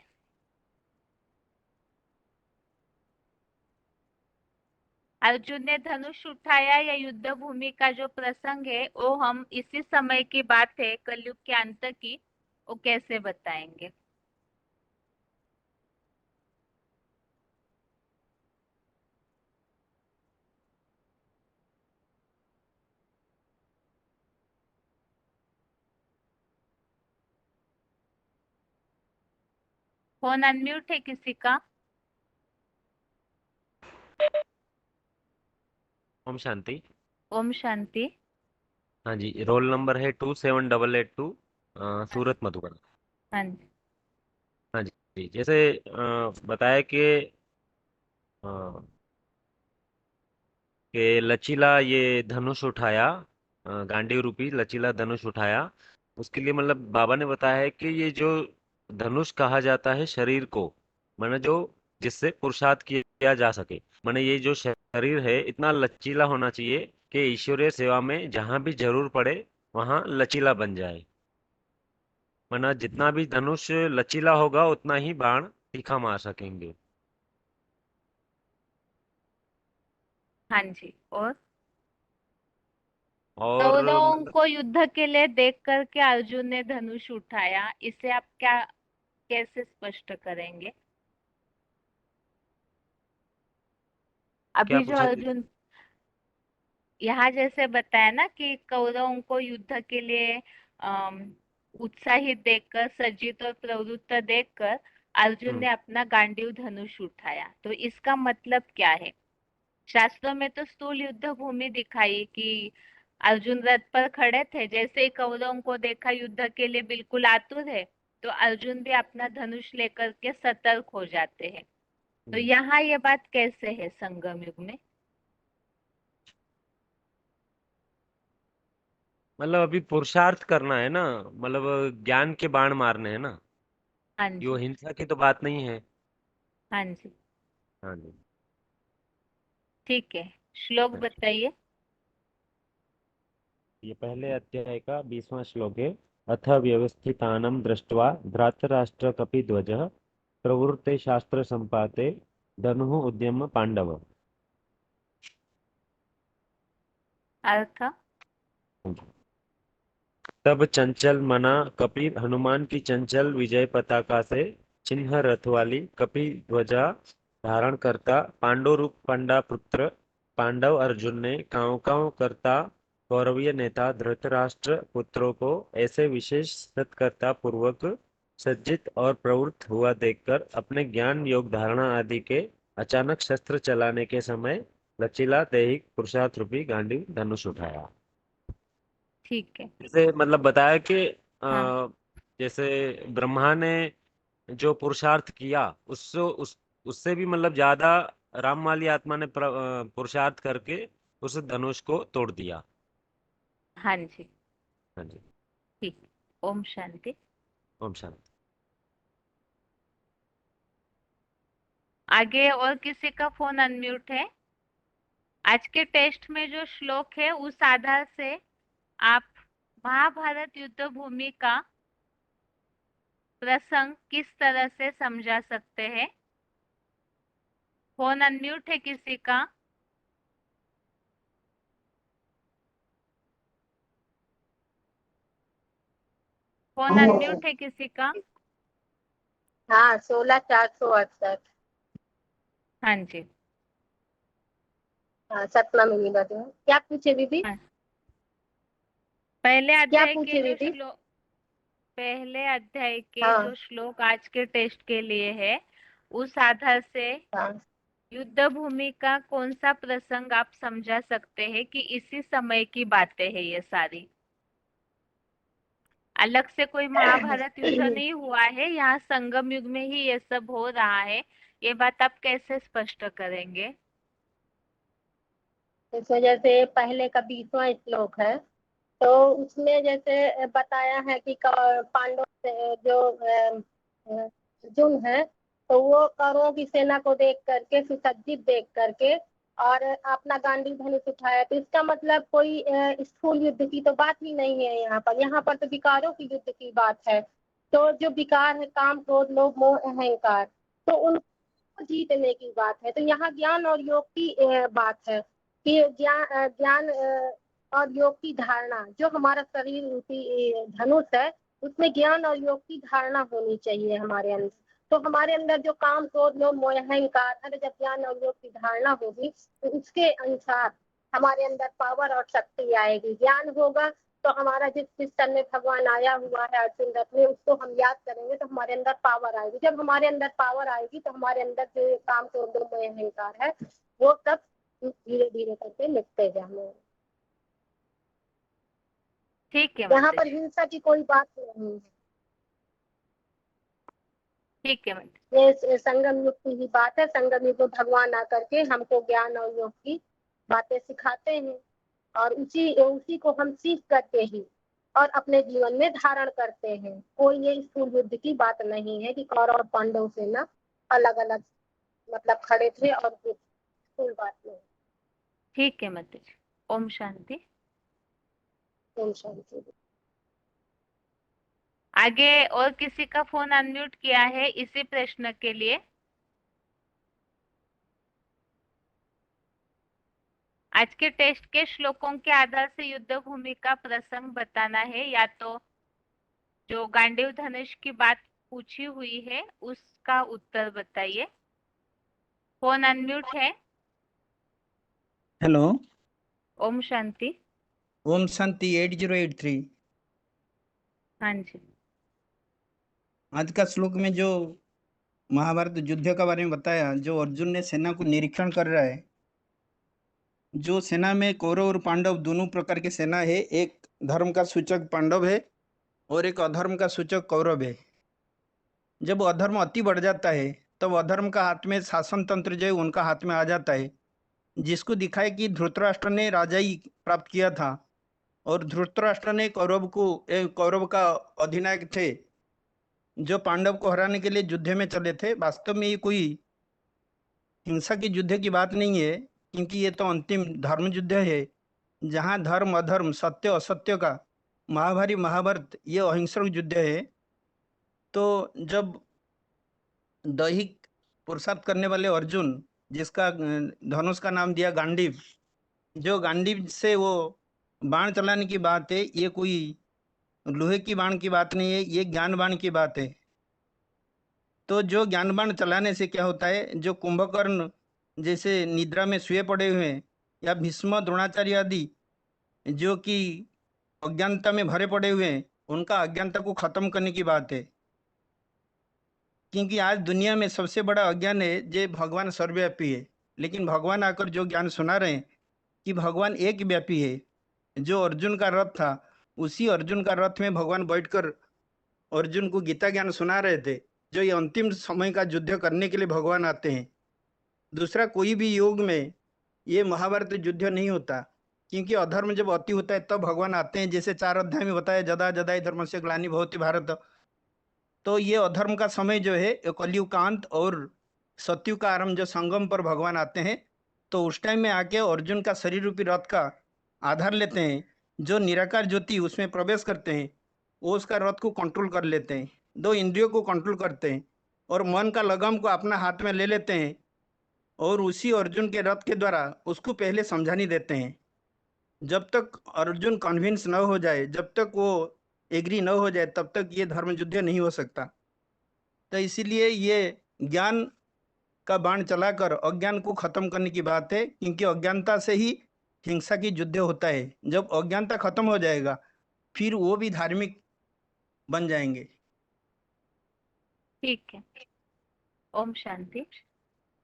अर्जुन ने धनुष उठाया या युद्ध भूमि का जो प्रसंग है वो हम इसी समय की बात है, कलयुग के अंत की, वो कैसे बताएंगे? फोन अनम्यूट है किसी का? ओम शांति। ओम शांति। हाँ जी, रोल नंबर है 27882, सूरत मधुबन। हाँ जी। हाँ जी, जैसे बताया कि लचीला ये धनुष उठाया, गांडीव रूपी लचीला धनुष उठाया। उसके लिए मतलब बाबा ने बताया है कि ये जो धनुष कहा जाता है शरीर को, माने जो जिससे पुरुषार्थ किया जा सके, माने ये जो शरीर है इतना लचीला होना चाहिए कि ईश्वरीय सेवा में जहां भी जरूर पड़े वहां लचीला बन जाए। माना जितना भी धनुष लचीला होगा उतना ही बाण तीखा मार सकेंगे। हाँ जी। और और कौरवों को युद्ध के लिए देख करके अर्जुन ने धनुष उठाया, इसे आप क्या कैसे स्पष्ट करेंगे? क्या अभी जो पूछा? अर्जुन यहाँ जैसे बताया ना कि कौरवों को युद्ध के लिए उत्साहित देखकर, सज्जित और प्रवृत्त देखकर अर्जुन ने अपना गांडीव धनुष उठाया, तो इसका मतलब क्या है? शास्त्रों में तो स्थूल युद्ध भूमि दिखाई कि अर्जुन रथ पर खड़े थे, जैसे ही कौरवों को देखा युद्ध के लिए बिल्कुल आतुर है, तो अर्जुन भी अपना धनुष लेकर के सतर्क हो जाते हैं। तो यहाँ ये बात कैसे है संगम युग में? मतलब अभी पुरुषार्थ करना है ना, मतलब ज्ञान के बाण मारने हैं ना, हाँ यो जी, हिंसा की तो बात नहीं है। हाँ जी, हाँ जी। ठीक है। श्लोक हाँ। बताइए। ये पहले अध्याय का 20वां श्लोक है। अथ व्यवस्थितानं दृष्ट्वा धृतराष्ट्र कपिध्वजः प्रवृत्ते शास्त्र संपाते धनुः उद्यम पांडव। अर्थ? तब चंचल मना कपि हनुमान की चंचल विजय पताका से चिन्ह रथ वाली कपि ध्वजा धारण करता पांडव रूप पंडा पुत्र पांडव अर्जुन ने कांव कांव करता कौरवीय नेता धृतराष्ट्र पुत्रों को ऐसे विशेष सत्कर्ता पूर्वक सज्जित और प्रवृत्त हुआ देखकर अपने ज्ञान योग धारणा आदि के अचानक शस्त्र चलाने के समय लचीला दैहिक पुरुषार्थ रूपी गांडीव धनुष उठाया। ठीक है। जैसे मतलब बताया कि हाँ, जैसे ब्रह्मा ने जो पुरुषार्थ किया उससे भी मतलब ज्यादा राम वाली आत्मा ने पुरुषार्थ करके उस धनुष को तोड़ दिया। हाँ जी, हाँ जी। ठीक। ओम शांति। ओम शांति। आगे और किसी का फोन अनम्यूट है? आज के टेस्ट में जो श्लोक है उस आधार से आप महाभारत युद्ध भूमि का प्रसंग किस तरह से समझा सकते हैं? फोन अनम्यूट है किसी का? फोन अनम्यूट है किसी का? हाँ 16,468। हाँ जी, हाँ सतमा मिनी बाजू है। क्या पूछे दीदी? हाँ। पहले क्या अध्याय के पूछे जो दीदी? श्लोक पहले अध्याय के हाँ जो श्लोक आज के टेस्ट के लिए है, उस आधार से हाँ युद्ध भूमि का कौन सा प्रसंग आप समझा सकते हैं कि इसी समय की बातें हैं ये सारी? अलग से कोई महाभारत युद्ध नहीं हुआ है, यहाँ संगम युग में ही ये सब हो रहा है। ये बात आप कैसे स्पष्ट करेंगे? इस वजह से पहले का 20वां श्लोक है, तो उसमें जैसे बताया है कि पांडव से जो अर्जुन है, तो वो कौरवों की सेना को देख करके सुसज्जित देख करके और अपना गांडीव धनुष उठाया, तो इसका मतलब कोई स्थूल युद्ध की तो बात ही नहीं है। यहाँ पर तो विकारों की युद्ध की बात है। तो जो विकार है काम क्रोध लोभ मोह अहंकार, तो उनको जीतने की बात है। तो यहाँ ज्ञान और योग की बात है कि ज्ञान और योग की धारणा, जो हमारा शरीर रूपी धनुष है, उसमें ज्ञान और योग की धारणा होनी चाहिए हमारे अंदर। तो हमारे अंदर जो काम क्रोध लोभ मोह अहंकार है, जब ज्ञान और योग की धारणा होगी तो उसके अनुसार हमारे अंदर पावर और शक्ति आएगी। ज्ञान होगा तो हमारा जिस तन में भगवान आया हुआ है अर्जुन रथ में, उसको हम याद करेंगे तो हमारे अंदर पावर आएगी। जब हमारे अंदर पावर आएगी तो हमारे अंदर जो काम क्रोध लोभ मोह अहंकार है वो सब धीरे धीरे करके मिटते जाएंगे। ठीक है यहाँ माता पर जी, हिंसा की कोई बात नहीं है। ठीक है माता जी। ये संगम युग की ही बात है। संगम युग में भगवान आकर के हमको ज्ञान और योग की बातें सिखाते हैं, और उसी को हम सीख करके ही और अपने जीवन में धारण करते हैं। कोई ये स्थूल युद्ध की बात नहीं है कि कौरव और पांडव सेना अलग अलग मतलब खड़े थे, और स्थूल बात नहीं। ठीक है माता जी। ओम शांति। ओम शांति। आगे और किसी का फोन अनम्यूट किया है इसी प्रश्न के लिए? आज के टेस्ट के श्लोकों के आधार से युद्ध भूमि का प्रसंग बताना है, या तो जो गांडीव धनुष की बात पूछी हुई है उसका उत्तर बताइए। फोन अनम्यूट है। हेलो। ओम शांति। ओम शांति 8083। हाँ जी, आज का श्लोक में जो महाभारत युद्ध के बारे में बताया, जो अर्जुन ने सेना को निरीक्षण कर रहा है। जो सेना में कौरव और पांडव दोनों प्रकार की सेना है, एक धर्म का सूचक पांडव है और एक अधर्म का सूचक कौरव है। जब अधर्म अति बढ़ जाता है तब अधर्म का हाथ में शासन तंत्र जो है उनका हाथ में आ जाता है, जिसको दिखाए कि धृतराष्ट्र ने राजाई प्राप्त किया था और धृतराष्ट्र ने कौरव का अधिनायक थे, जो पांडव को हराने के लिए युद्ध में चले थे। वास्तव में ये कोई हिंसा की युद्ध की बात नहीं है, क्योंकि ये तो अंतिम धर्म युद्ध है, जहाँ धर्म अधर्म सत्य असत्य का महाभारी महाभारत ये अहिंसक युद्ध है। तो जब दैहिक पुरुषार्थ करने वाले अर्जुन, जिसका धनुष का नाम दिया गांडीव, जो गांडीव से वो बाण चलाने की बात है, ये कोई लोहे की बाण की बात नहीं है, ये ज्ञान बाण की बात है। तो जो ज्ञान बाण चलाने से क्या होता है, जो कुंभकर्ण जैसे निद्रा में सोए पड़े हुए हैं, या भीष्म द्रोणाचार्य आदि जो कि अज्ञानता में भरे पड़े हुए हैं, उनका अज्ञानता को खत्म करने की बात है। क्योंकि आज दुनिया में सबसे बड़ा अज्ञान है जो भगवान सर्वव्यापी है, लेकिन भगवान आकर जो ज्ञान सुना रहे हैं कि भगवान एक व्यापी है। जो अर्जुन का रथ था, उसी अर्जुन का रथ में भगवान बैठकर अर्जुन को गीता ज्ञान सुना रहे थे। जो ये अंतिम समय का युद्ध करने के लिए भगवान आते हैं। दूसरा, कोई भी युग में ये महाभारत युद्ध नहीं होता, क्योंकि अधर्म जब अति होता है तब भगवान आते हैं। जैसे 4 अध्याय में बताया, जदा जदाई धर्मस्य ग्लानि भवति भारत। तो ये अधर्म का समय जो है, कलयुग का अंत और सतयुग का आरंभ, जो संगम पर भगवान आते हैं, तो उस टाइम में आके अर्जुन का शरीर रूपी रथ का आधार लेते हैं। जो निराकार ज्योति उसमें प्रवेश करते हैं, वो उसका रथ को कंट्रोल कर लेते हैं, 2 इंद्रियों को कंट्रोल करते हैं और मन का लगम को अपना हाथ में ले लेते हैं, और उसी अर्जुन के रथ के द्वारा उसको पहले समझानी देते हैं। जब तक अर्जुन कन्विंस न हो जाए, जब तक वो एग्री न हो जाए, तब तक ये धर्म युद्ध नहीं हो सकता। तो इसीलिए ये ज्ञान का बाण चलाकर अज्ञान को खत्म करने की बात है, क्योंकि अज्ञानता से ही हिंसा की युद्ध होता है। जब अज्ञानता खत्म हो जाएगा, फिर वो भी धार्मिक बन जाएंगे। ठीक है। ओम शांति।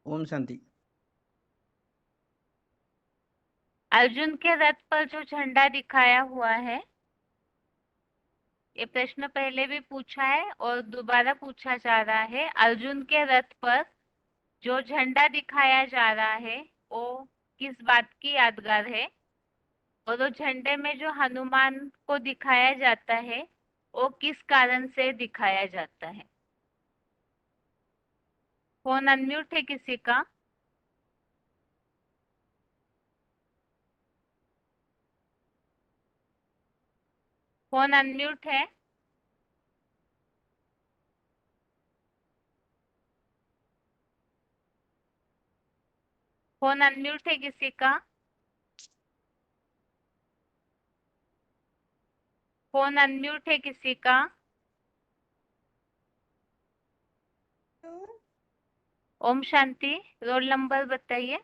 ओम शांति। अर्जुन के रथ पर जो झंडा दिखाया हुआ है, ये प्रश्न पहले भी पूछा है और दोबारा पूछा जा रहा है। अर्जुन के रथ पर जो झंडा दिखाया जा रहा है वो किस बात की यादगार है, और वो झंडे में जो हनुमान को दिखाया जाता है वो किस कारण से दिखाया जाता है। फोन अनम्यूट है किसी का? फोन अनम्यूट है? फोन अनम्यूट है किसी का? फोन अनम्यूट है किसी का? ओम शांति। रोल नंबर बताइए।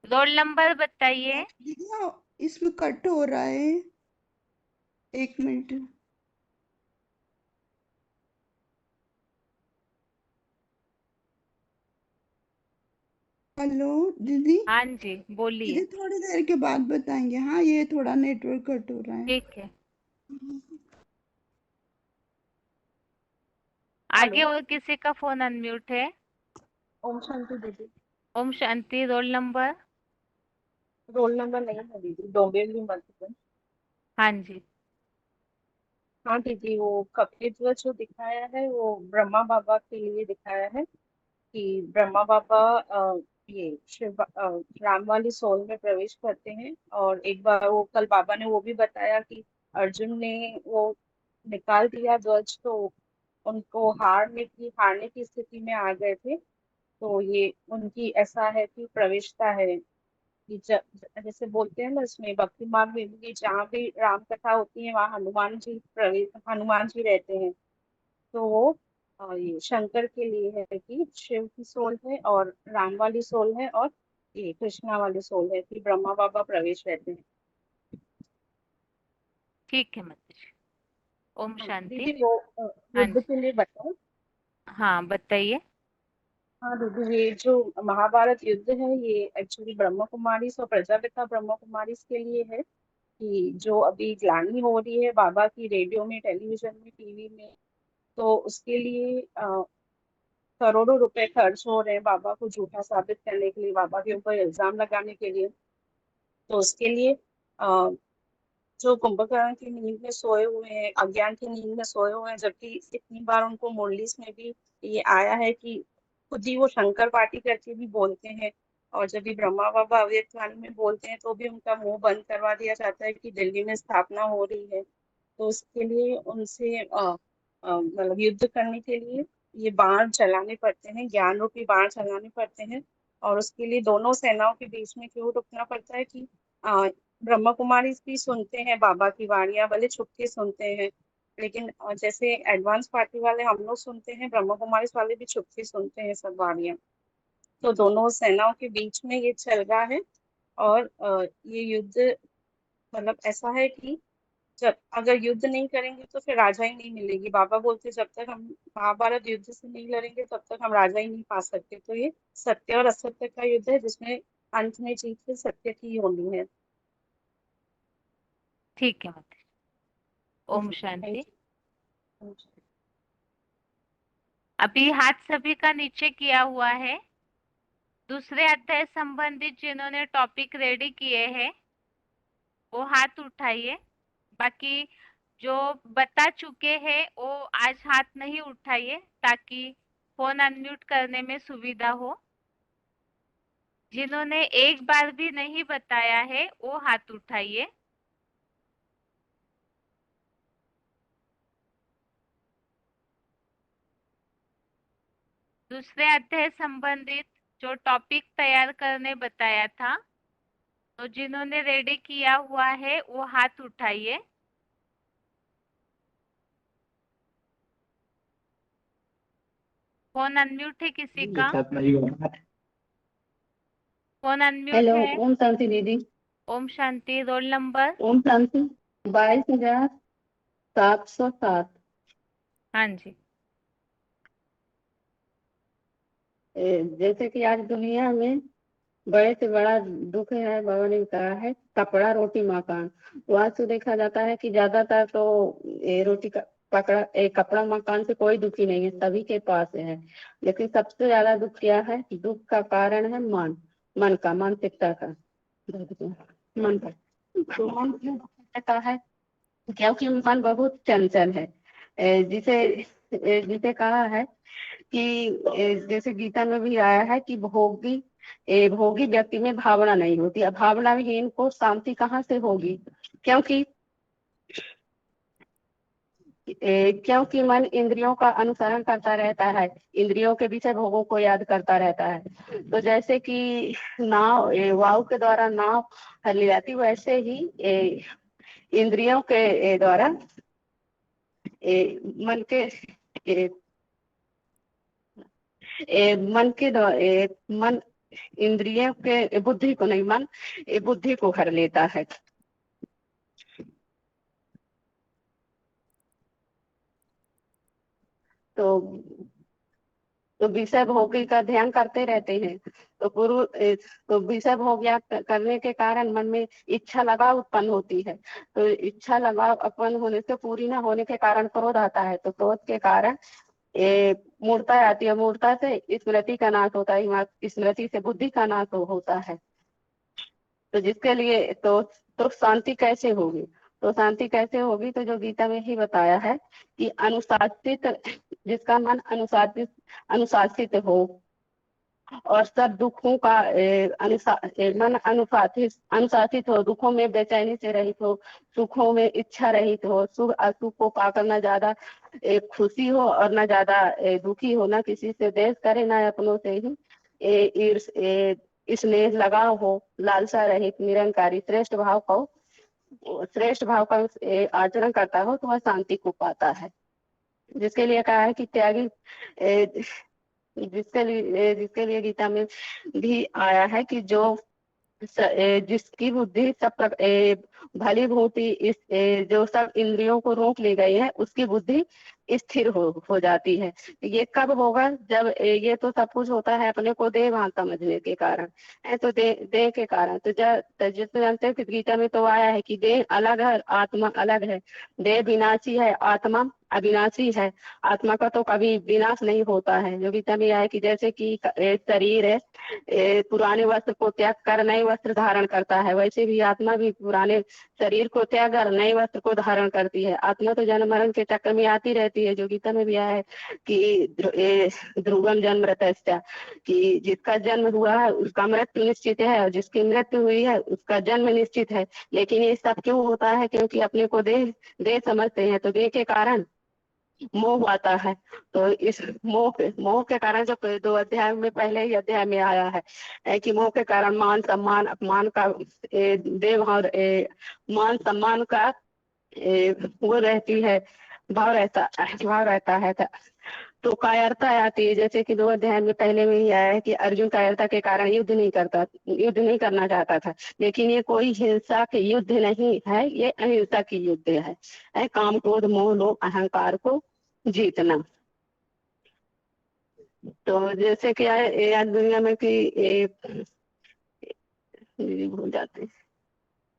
रोल नंबर बताइए। दीदी इसमें कट हो रहा है, 1 मिनट। हेलो दीदी। हाँ जी बोलिए। दीदी थोड़ी देर के बाद बताएंगे। हाँ, ये थोड़ा नेटवर्क कट हो रहा है। ठीक है। आगे और किसी का फोन अनम्यूट है? ओम शांति दीदी। ओम शांति। Roll number? रोल नंबर नहीं है दीदी, डोंबिवली मधुबन। हाँ जी। हाँ दीदी, वो कपिल जो दिखाया है वो ब्रह्मा बाबा के लिए दिखाया है कि ब्रह्मा बाबा ये राम वाली सोल में प्रवेश करते हैं। और एक बार वो कल बाबा ने वो भी बताया कि अर्जुन ने वो निकाल दिया ध्वज, तो उनको हारने की स्थिति में आ गए थे। तो ये उनकी ऐसा है कि प्रवेशता है कि जैसे बोलते हैं ना, इसमें भक्ति मार्ग में भी जहाँ भी राम कथा होती है वहाँ हनुमान जी रहते हैं। तो वो ये शंकर के लिए है कि शिव की सोल है और राम वाली सोल है और ये कृष्णा वाली सोल है कि ब्रह्मा बाबा प्रवेश रहते हैं। ठीक है माताजी। ओम शांति। दीदी वो हाँ युद्ध जी, के लिए बताओ। हाँ बताइए। हाँ दीदी, ये जो महाभारत युद्ध है ये एक्चुअली ब्रह्म कुमारी और प्रजापिता ब्रह्म कुमारी के लिए है, कि जो अभी ग्लानि हो रही है बाबा की रेडियो में, टेलीविजन में, टीवी में, तो उसके लिए करोड़ों रुपए खर्च हो रहे हैं बाबा को झूठा साबित करने के लिए, बाबा के ऊपर इल्जाम लगाने के लिए। तो उसके लिए अ, जो कुंभकर्ण की नींद में सोए हुए हैं, अज्ञान की नींद में सोए हुए हैं, जबकि इतनी बार उनको मुरलीस में भी ये आया है कि खुद ही वो शंकर पार्टी करके भी बोलते हैं, और जब भी ब्रह्मा बाबा अव्यक्त वाणी में बोलते हैं तो भी उनका मुंह बंद करवा दिया जाता है कि दिल्ली में स्थापना हो रही है। तो उसके लिए उनसे मतलब युद्ध करने के लिए ये बाण चलाने पड़ते हैं, ज्ञान रूपी बाण चलाने पड़ते हैं। और उसके लिए दोनों सेनाओं के बीच में क्यों रुकना पड़ता है कि ब्रह्मा कुमारी भी सुनते हैं बाबा की वाणियां, भले छुप के सुनते हैं, लेकिन जैसे एडवांस पार्टी वाले हम लोग सुनते हैं, ब्रह्मा कुमारी वाले भी छुप के सुनते हैं सब वाणियां। तो दोनों सेनाओं के बीच में ये चल रहा है। और ये युद्ध मतलब ऐसा है कि जब अगर युद्ध नहीं करेंगे तो फिर राजा ही नहीं मिलेगी। बाबा बोलते जब तक हम महाभारत युद्ध से नहीं लड़ेंगे तब तक हम राजा ही नहीं पा सकते। तो ये सत्य और असत्य का युद्ध है जिसमें अंत में जीत फिर सत्य की होनी है। ठीक है माताजी। ओम जी, शांति। Thank you. अभी हाथ सभी का नीचे किया हुआ है। दूसरे अध्याय संबंधित जिन्होंने टॉपिक रेडी किए हैं वो हाथ उठाइए। बाकी जो बता चुके हैं वो आज हाथ नहीं उठाइए ताकि फोन अनम्यूट करने में सुविधा हो। जिन्होंने एक बार भी नहीं बताया है वो हाथ उठाइए। दूसरे अध्याय संबंधित जो टॉपिक तैयार करने बताया था, तो जिन्होंने रेडी किया हुआ है वो हाथ उठाइए। फोन अनम्यूट है किसी का? फोन अनम्यूट हेलो, है? ओम शांति दीदी। ओम शांति। Roll number? ओम शांति 22,707। हाँ जी। जैसे कि आज दुनिया में बड़े से बड़ा दुख है, बाबा ने कहा है कपड़ा रोटी मकान। तो आज तो देखा जाता है कि ज्यादातर तो रोटी का कपड़ा मकान से कोई दुखी नहीं है, सभी के पास है। लेकिन सबसे ज्यादा दुख क्या है? दुख का कारण है मन का, मानसिकता का, मन का। तो मन क्यों दुख रहता है? क्योंकि मन बहुत चंचल है। जिसे कहा है कि जैसे गीता में भी आया है कि भोगी व्यक्ति में भावना नहीं होती। अब भावना विहीन को शांति कहाँ से होगी? क्योंकि मन इंद्रियों का अनुसरण करता रहता है, इंद्रियों के विषय भोगों को याद करता रहता है। तो जैसे कि नाव वायु के द्वारा नाव हल जाती, वैसे ही इंद्रियों के द्वारा मन के मन इंद्रियों के बुद्धि को नहीं, मन बुद्धि को हर लेता है। तो विषय भोगी का ध्यान करते रहते हैं। तो विषय भोग करने के कारण मन में इच्छा लगाव उत्पन्न होती है। तो इच्छा लगाव उत्पन्न होने से पूरी न होने के कारण क्रोध आता है। तो क्रोध के कारण मूर्ता आती है, मूर्ता से स्मृति का नाश होता है, स्मृति से बुद्धि का नाश होता है। तो जिसके लिए तो शांति कैसे होगी? तो शांति कैसे होगी? तो जो गीता में ही बताया है कि अनुशासित, जिसका मन अनुशासित हो और सब दुखों का मन अनुशासित हो, दुखों में बेचैनी से रहित हो, सुखों में इच्छा रहित हो, सुख असुख को पाकर न ज्यादा खुशी हो और न ज्यादा दुखी हो, न किसी से द्वेष करे, न अपनों से ही स्नेह लगाव हो, लालसा रहित, निरंकारी श्रेष्ठ भाव का आचरण करता हो तो वह शांति को पाता है। जिसके लिए कहा है कि त्यागी, जिसके लिए गीता में भी आया है कि जो जिसकी बुद्धि भली भांति इस जो सब इंद्रियों को रोक ले गई है, उसकी बुद्धि स्थिर हो जाती है। ये कब होगा? जब ये तो सब कुछ होता है अपने को देह भान समझने के कारण है, तो देह के कारण। तो जिस जानते हैं कि गीता में तो आया है कि देह अलग है, आत्मा अलग है। देह विनाशी है, आत्मा अविनाशी है। आत्मा का तो कभी विनाश नहीं होता है। जो गीता में आया है कि जैसे कि शरीर है पुराने वस्त्र को त्याग कर नए वस्त्र धारण करता है, वैसे भी आत्मा भी पुराने शरीर को त्याग कर नए वस्त्र को धारण करती है। आत्मा तो जन्म मरण के चक्कर में आती रहती है। जो गीता में भी आया है कि ध्रुवम जन्म रतस्या, कि जिसका जन्म हुआ है उसका मृत्यु निश्चित है, और जिसकी मृत्यु हुई है उसका जन्म निश्चित है। लेकिन ये सब क्यों होता है? क्योंकि अपने को देह समझते हैं, तो देह के कारण मोह आता है। तो इस मोह के कारण जो 2 अध्याय में पहले ही अध्याय में आया है कि मोह के कारण मान सम्मान अपमान का देव और मान सम्मान का वो रहती है, भाव रहता है। तो कायरता आती है, जैसे कि 2 अध्याय में पहले में ही आया है कि अर्जुन कायरता के कारण युद्ध नहीं करना चाहता था। लेकिन ये कोई हिंसा के युद्ध नहीं है, ये अहिंसा की युद्ध है काम क्रोध मोह लोभ अहंकार को जीतना। तो जैसे कि आज दुनिया में कि भूल जाते हैं,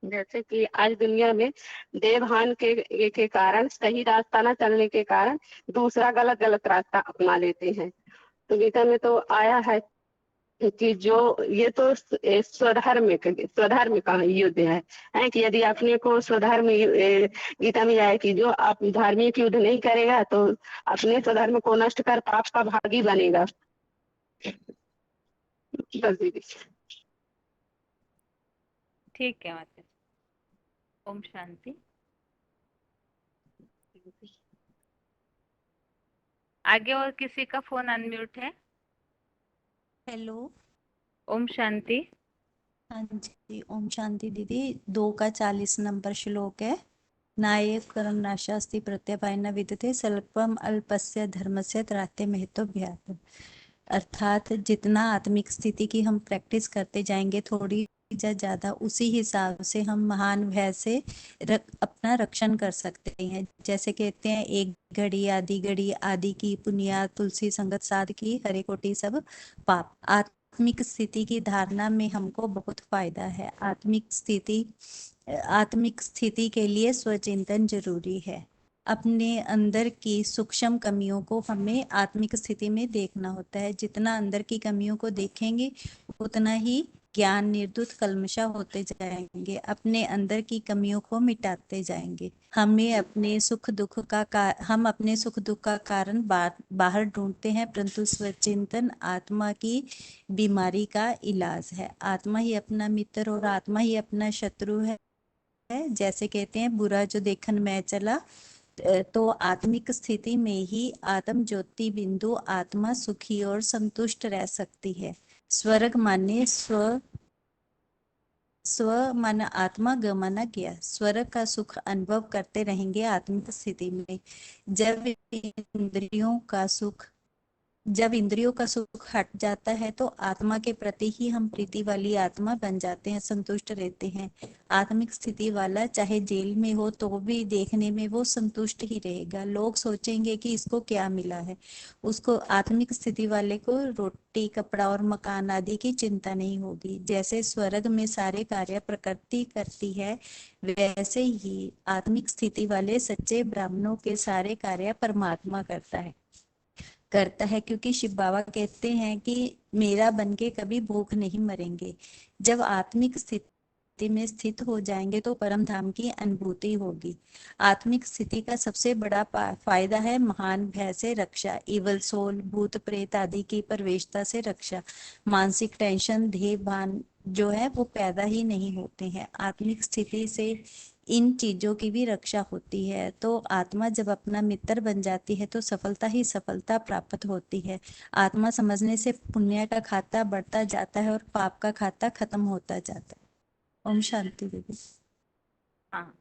जैसे कि आज दुनिया में देवभान के कारण सही रास्ता न चलने के कारण दूसरा गलत रास्ता अपना लेते हैं। तो गीता में तो आया है कि जो ये तो स्वधर्म का युद्ध है कि यदि अपने को स्वधर्म गीता में आया कि जो आप धार्मिक युद्ध नहीं करेगा तो अपने स्वधर्म को नष्ट कर पाप का भागी बनेगा। बस दीदी। ठीक है माता जी। ओम शांति। आगे और किसी का फोन अनम्यूट है? हेलो। ओम शांति। हाँ जी, ओम शांति दीदी। 2 का 40 नंबर श्लोक है। नाये कर्म नाशास्ति प्रत्यपायन विदते स्वल्पम अल्पस्य धर्मस्य त्राते महत्वभ्यात्। अर्थात जितना आत्मिक स्थिति की हम प्रैक्टिस करते जाएंगे थोड़ी ज्यादा, उसी हिसाब से हम महान भय से अपना रक्षण कर सकते हैं। जैसे कहते हैं एक घड़ी आदि की पुनिया तुलसी संगत साध की हरे कोटि सब पाप। आत्मिक स्थिति की धारणा में हमको बहुत फायदा है। आत्मिक स्थिति के लिए स्वचिंतन जरूरी है। अपने अंदर की सूक्ष्म कमियों को हमें आत्मिक स्थिति में देखना होता है। जितना अंदर की कमियों को देखेंगे उतना ही ज्ञान निर्दुत कल्मशा होते जाएंगे, अपने अंदर की कमियों को मिटाते जाएंगे। हम अपने सुख दुख का कारण बाहर ढूंढते हैं, परंतु स्वचिंतन आत्मा की बीमारी का इलाज है। आत्मा ही अपना मित्र और आत्मा ही अपना शत्रु है। जैसे कहते हैं बुरा जो देखन में चला, तो आत्मिक स्थिति में ही आत्म ज्योति बिंदु आत्मा सुखी और संतुष्ट रह सकती है। स्वर्ग माने स्व मन आत्मा गमना किया। स्वर्ग का सुख अनुभव करते रहेंगे आत्मिक स्थिति में। जब इंद्रियों का सुख हट जाता है तो आत्मा के प्रति ही हम प्रीति वाली आत्मा बन जाते हैं, संतुष्ट रहते हैं। आत्मिक स्थिति वाला चाहे जेल में हो तो भी देखने में वो संतुष्ट ही रहेगा। लोग सोचेंगे कि इसको क्या मिला है। उसको आत्मिक स्थिति वाले को रोटी कपड़ा और मकान आदि की चिंता नहीं होगी। जैसे स्वर्ग में सारे कार्य प्रकृति करती है, वैसे ही आत्मिक स्थिति वाले सच्चे ब्राह्मणों के सारे कार्य परमात्मा करता है। क्योंकि शिव बाबा कहते हैं कि मेरा बनके कभी भूख नहीं मरेंगे। जब आत्मिक स्थिति में स्थित हो जाएंगे तो परम धाम की अनुभूति होगी। आत्मिक स्थिति का सबसे बड़ा फायदा है महान भय से रक्षा, इवल सोल भूत प्रेत आदि की प्रवेशता से रक्षा। मानसिक टेंशन देह भान जो है वो पैदा ही नहीं होते हैं। आत्मिक स्थिति से इन चीजों की भी रक्षा होती है। तो आत्मा जब अपना मित्र बन जाती है तो सफलता ही सफलता प्राप्त होती है। आत्मा समझने से पुण्य का खाता बढ़ता जाता है और पाप का खाता खत्म होता जाता है। ओम शांति दीदी। हाँ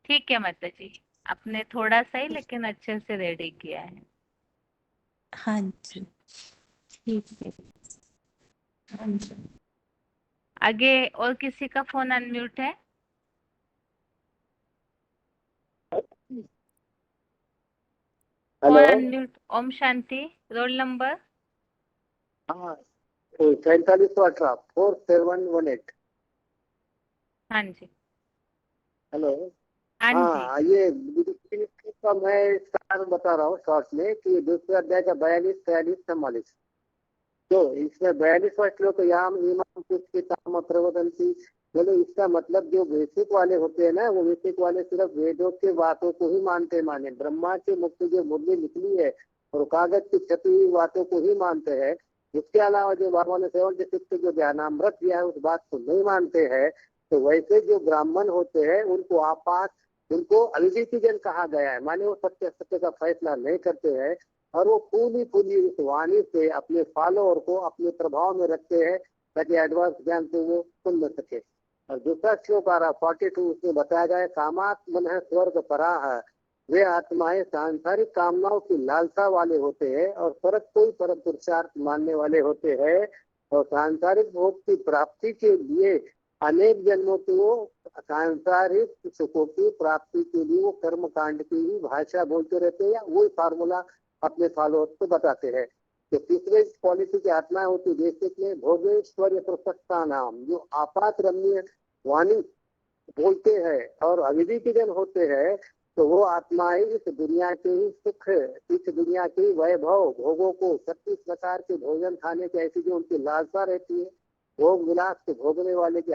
ठीक है माता जी, आपने थोड़ा सा ही लेकिन अच्छे से रेडी किया है। हाँ जी ठीक है। हाँ जी। आगे और किसी का फोन अनम्यूट है? Phone hello. अनम्यूट। ओम शांति। Roll number? हाँ 4718 4718। हाँ जी। हेलो। हाँ जी। हाँ ये का मैं कारण बता रहा हूँ शॉर्ट में कि दूसरे अध्याय का 42 43 44। तो इसमें 42वां श्लोक याम इमाम पुष्पिताम प्रवदंती। बोले इसका मतलब जो वैश्विक वाले होते हैं ना, वो वैश्विक वाले सिर्फ वेदों के बातों को ही मानते माने, ब्रह्मा के मुख से जो मुरली निकली है और कागज की छपी हुई बातों को ही मानते हैं। इसके अलावा जो बाबा ने 76 जो ज्ञानामृत दिया है उस बात को नहीं मानते हैं। तो वैसे जो ब्राह्मण होते हैं उनको आपात, उनको अविवेकी जन कहा गया है, माने वो सत्य सत्य का फैसला नहीं करते हैं और वो पूरी पूरी उस वाणी से अपने फॉलोअर को अपने प्रभाव में रखते हैं ताकि एडवांस ज्ञान से वो सुन न सके। और दूसरा श्लोक आ रहा 42, उसमें बताया गया कामात्मन है स्वर्ग पराह। वे आत्माएं सांसारिक कामनाओं की लालसा वाले होते हैं और कोई परम पुरुषार्थ मानने वाले होते हैं और सांसारिक भोग की प्राप्ति के लिए अनेक जन्मों से वो सांसारिक सुखों की प्राप्ति के लिए वो कर्म कांड की ही भाषा बोलते रहते हैं या वही फार्मूला अपने फॉलोअर्स को बताते हैं। तो तीसरे पॉलिसी की आत्मा होती बेसिक में भोगेश्वर्य प्रसक्ता नाम, जो आपात रमणीय वाणी बोलते हैं और अविवेकी जन होते हैं, तो वो आत्माएं इस दुनिया के ही सुख, इस दुनिया के वैभव भोगों को 36 प्रकार के भोजन खाने की ऐसी जो उनकी लालसा रहती है, भोग विलास के भोगने वाले की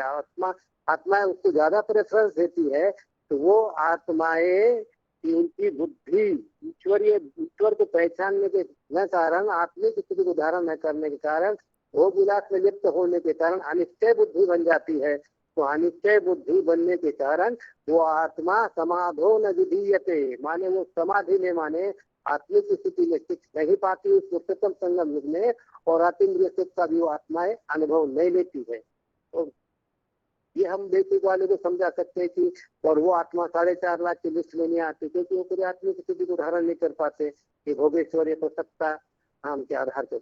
आत्माएं उसको ज्यादा प्रेफरेंस देती है। तो वो आत्माएं कि उनकी बुद्धि ईश्वर को पहचानने के न कारण, आत्मिक स्थिति को धारण न करने के कारण, भोग विलास में लिप्त होने के कारण अनिश्चय बुद्धि बन जाती है। तो अनिश्चय बुद्धि बनने के कारण वो आत्मा समाधो न विधीयते, माने वो समाधि में माने आत्मिक स्थिति में सुख नहीं पाती उस उच्चतम संगम युग में, और अतीन्द्रिय सुख का भी वो आत्माएं अनुभव नहीं लेती है। तो ये हम बेसिक वाले को समझा सकते हैं कि और वो आत्मा 4.5 लाख की लिस्ट में नहीं आती क्योंकि वो पूरी आत्मिक स्थिति को धारण नहीं कर पाते कि भोगेश्वर्य तो सत्ता हम के आधार पर।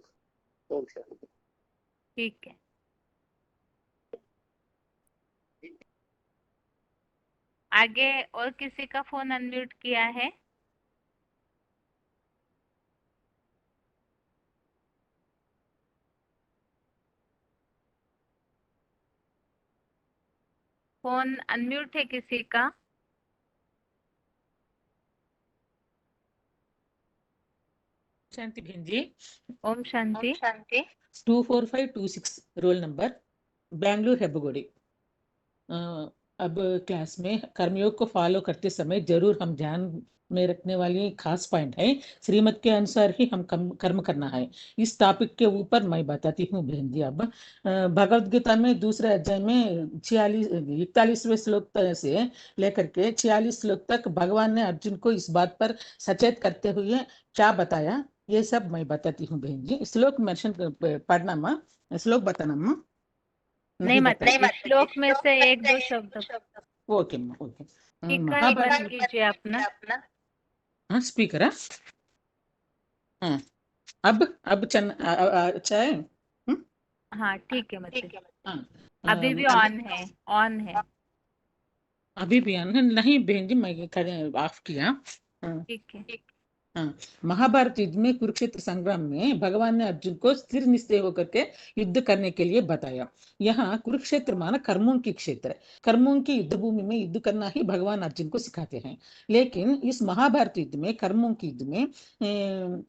ठीक है। आगे और किसी का फोन अनम्यूट किया है? फोन अनम्यूट है किसी का? शांति बहन जी। ओम शांति। 24526 रोल नंबर, बेंगलुरु हेब्बगोड़ी। अब क्लास में कर्मयोग को फॉलो करते समय जरूर हम ध्यान में रखने वाली खास पॉइंट है, श्रीमत के अनुसार ही हम कर्म करना है। इस टॉपिक के ऊपर मैं बताती हूँ बहन जी। अब भगवद गीता में दूसरे अध्याय में 41वें श्लोक से लेकर के 46 श्लोक तक भगवान ने अर्जुन को इस बात पर सचेत करते हुए क्या बताया, ये सब मैं बताती हूँ बहन जी। श्लोक मेंशन पढ़ना माँ, श्लोक बताना माँ। नहीं मतलब श्लोक में से 1-2 शब्द। ओके माँ, ओके। स्पीकर ही बंद कीजिए अपना। हाँ स्पीकर। हाँ अब अच्छा है। हाँ ठीक है मतलब हाँ अभी भी ऑन है, ऑन है। अभी भी ऑन है? नहीं बहन जी मैं ऑफ किया। ठीक है। हाँ, महाभारत युद्ध में कुरुक्षेत्र संग्राम में भगवान ने अर्जुन को स्थिर निश्चय होकर के युद्ध करने के लिए बताया। यहाँ कुरुक्षेत्र माना कर्मों की क्षेत्र है, कर्मों की युद्ध भूमि में युद्ध करना ही भगवान अर्जुन को सिखाते हैं। लेकिन इस महाभारत युद्ध में कर्मों की युद्ध में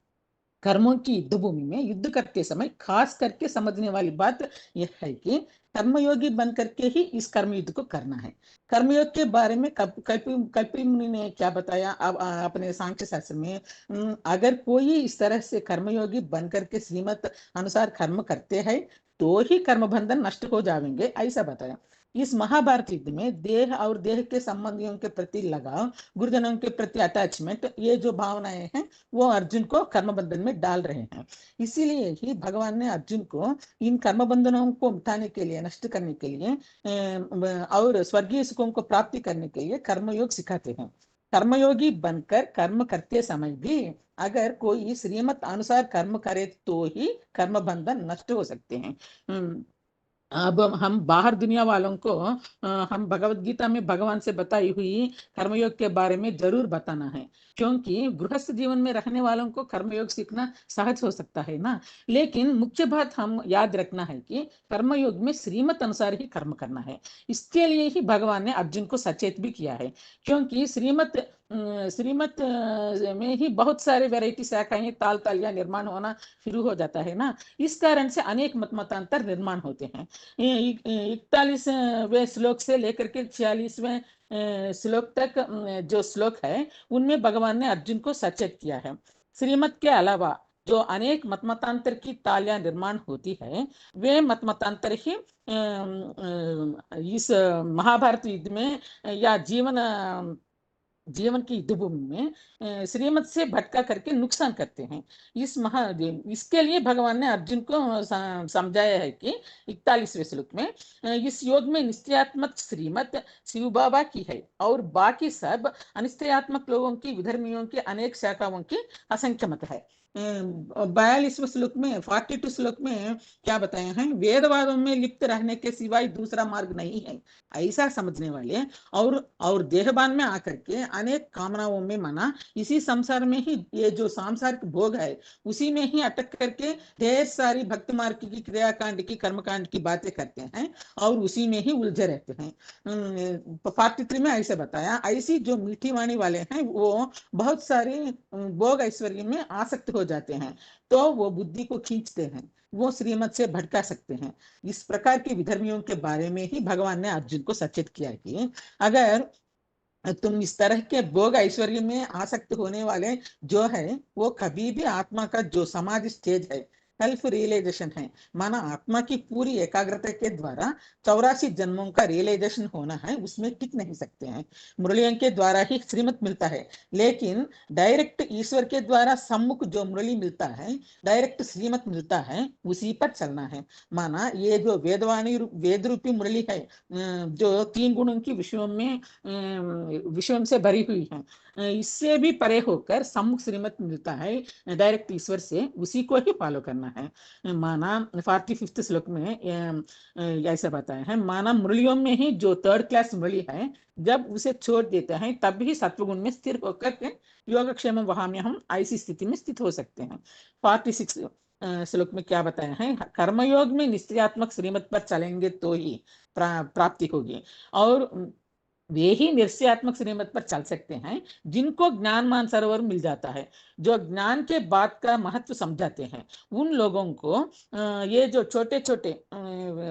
कर्मों की युद्ध भूमि में युद्ध करते समय खास करके समझने वाली बात यह है कि कर्मयोगी बन करके ही इस कर्म युद्ध को करना है। कर्मयोग के बारे में कल्पी मुनि ने क्या बताया अब अपने सांख्य शास्त्र में, अगर कोई इस तरह से कर्मयोगी बन करके श्रीमत अनुसार कर्म करते हैं तो ही कर्म बंधन नष्ट हो जाएंगे, ऐसा बताया। इस महाभारत युद्ध में देह और देह के संबंधियों के प्रति लगाव, गुरुजनों के प्रति अटैचमेंट, ये जो भावनाएं हैं वो अर्जुन को कर्म बंधन में डाल रहे हैं। इसीलिए ही भगवान ने अर्जुन को इन कर्म बंधनों को मिटाने के लिए, नष्ट करने के लिए और स्वर्गीय सुखों को प्राप्ति करने के लिए कर्मयोग सिखाते हैं। कर्मयोगी बनकर कर्म करते समय भी अगर कोई श्रीमत अनुसार कर्म करे तो ही कर्म बंधन नष्ट हो सकते हैं। अब हम बाहर दुनिया वालों को हम भगवत गीता में भगवान से बताई हुई कर्मयोग के बारे में जरूर बताना है, क्योंकि गृहस्थ जीवन में रहने वालों को कर्मयोग सीखना सहज हो सकता है ना। लेकिन मुख्य बात हम याद रखना है कि कर्मयोग में श्रीमत अनुसार ही कर्म करना है। इसके लिए ही भगवान ने अर्जुन को सचेत भी किया है, क्योंकि श्रीमत में ही बहुत सारे वैरायटी शाखाएं ताल तालियां निर्माण होना शुरू हो जाता है ना। इस कारण से अनेक मतांतर निर्माण होते हैं। 41वें श्लोक से लेकर के 46वें श्लोक तक जो श्लोक है उनमें भगवान ने अर्जुन को सचेत किया है। श्रीमत के अलावा जो अनेक मतमतांतर की तालियां निर्माण होती है, वे मतमतांतर ही इस महाभारत युद्ध में या जीवन की युद्धभूमि में श्रीमत से भटका करके नुकसान करते हैं। इसके लिए भगवान ने अर्जुन को समझाया है कि 41वें श्लोक में इस योग में निश्चयात्मक श्रीमत शिव बाबा की है और बाकी सब अनिश्चयात्मक लोगों की, विधर्मियों की अनेक शाखाओं की असंख्य मत है। 42वें श्लोक में 42 श्लोक में क्या बताया है, वेदवादों में लिप्त रहने के सिवाय दूसरा मार्ग नहीं है, ऐसा समझने वाले और देहबान में आकर के अनेक कामनाओं में मना इसी संसार में ही ये जो सांसारिक भोग है उसी में ही अटक करके ढेर सारी भक्त मार्ग की क्रियाकांड की कर्मकांड की बातें करते हैं और उसी में ही उलझे रहते हैं। 43 में ऐसे बताया, ऐसी जो मीठी वाणी वाले हैं वो बहुत सारे भोग ऐश्वर्य में आसक्त हो जाते हैं, तो वो बुद्धि को खींचते हैं, वो श्रीमत से भटका सकते हैं। इस प्रकार के विधर्मियों के बारे में ही भगवान ने अर्जुन को सचेत किया कि अगर तुम इस तरह के भोग ऐश्वर्य में आसक्त होने वाले जो है वो कभी भी आत्मा का जो समाधि स्टेज है, सेल्फ रियलाइजेशन है, माना आत्मा की पूरी एकाग्रता के द्वारा 84 जन्मों का रियलाइजेशन होना है, उसमें टिक नहीं सकते हैं। मुरलियों के द्वारा ही श्रीमत मिलता है, लेकिन डायरेक्ट ईश्वर के द्वारा सम्मुख जो मुरली मिलता है, डायरेक्ट श्रीमत मिलता है, उसी पर चलना है। माना ये जो वेदवाणी वेद रूपी मुरली है जो 3 गुणों की विषयों से भरी हुई है, इससे भी परे होकर सम्मुख श्रीमत मिलता है डायरेक्ट ईश्वर से, उसी को ही फॉलो करना है। माना 45 श्लोक में ऐसा बताया है, माना मुरलियों में ही जो 3rd क्लास मुरली है जब उसे छोड़ देते हैं तब ही सत्वगुण में स्थिर होकर के योगक्षेम वहां में हम ऐसी स्थिति में स्थित हो सकते हैं। 46 श्लोक में क्या बताया है, कर्मयोग में निश्चयात्मक श्रीमत पर चलेंगे तो ही प्राप्ति होगी, और वे ही निश्चयात्मक श्रीमत पर चल सकते हैं जिनको ज्ञान मान सरोवर मिल जाता है, जो ज्ञान के बात का महत्व समझाते हैं। उन लोगों को ये जो छोटे छोटे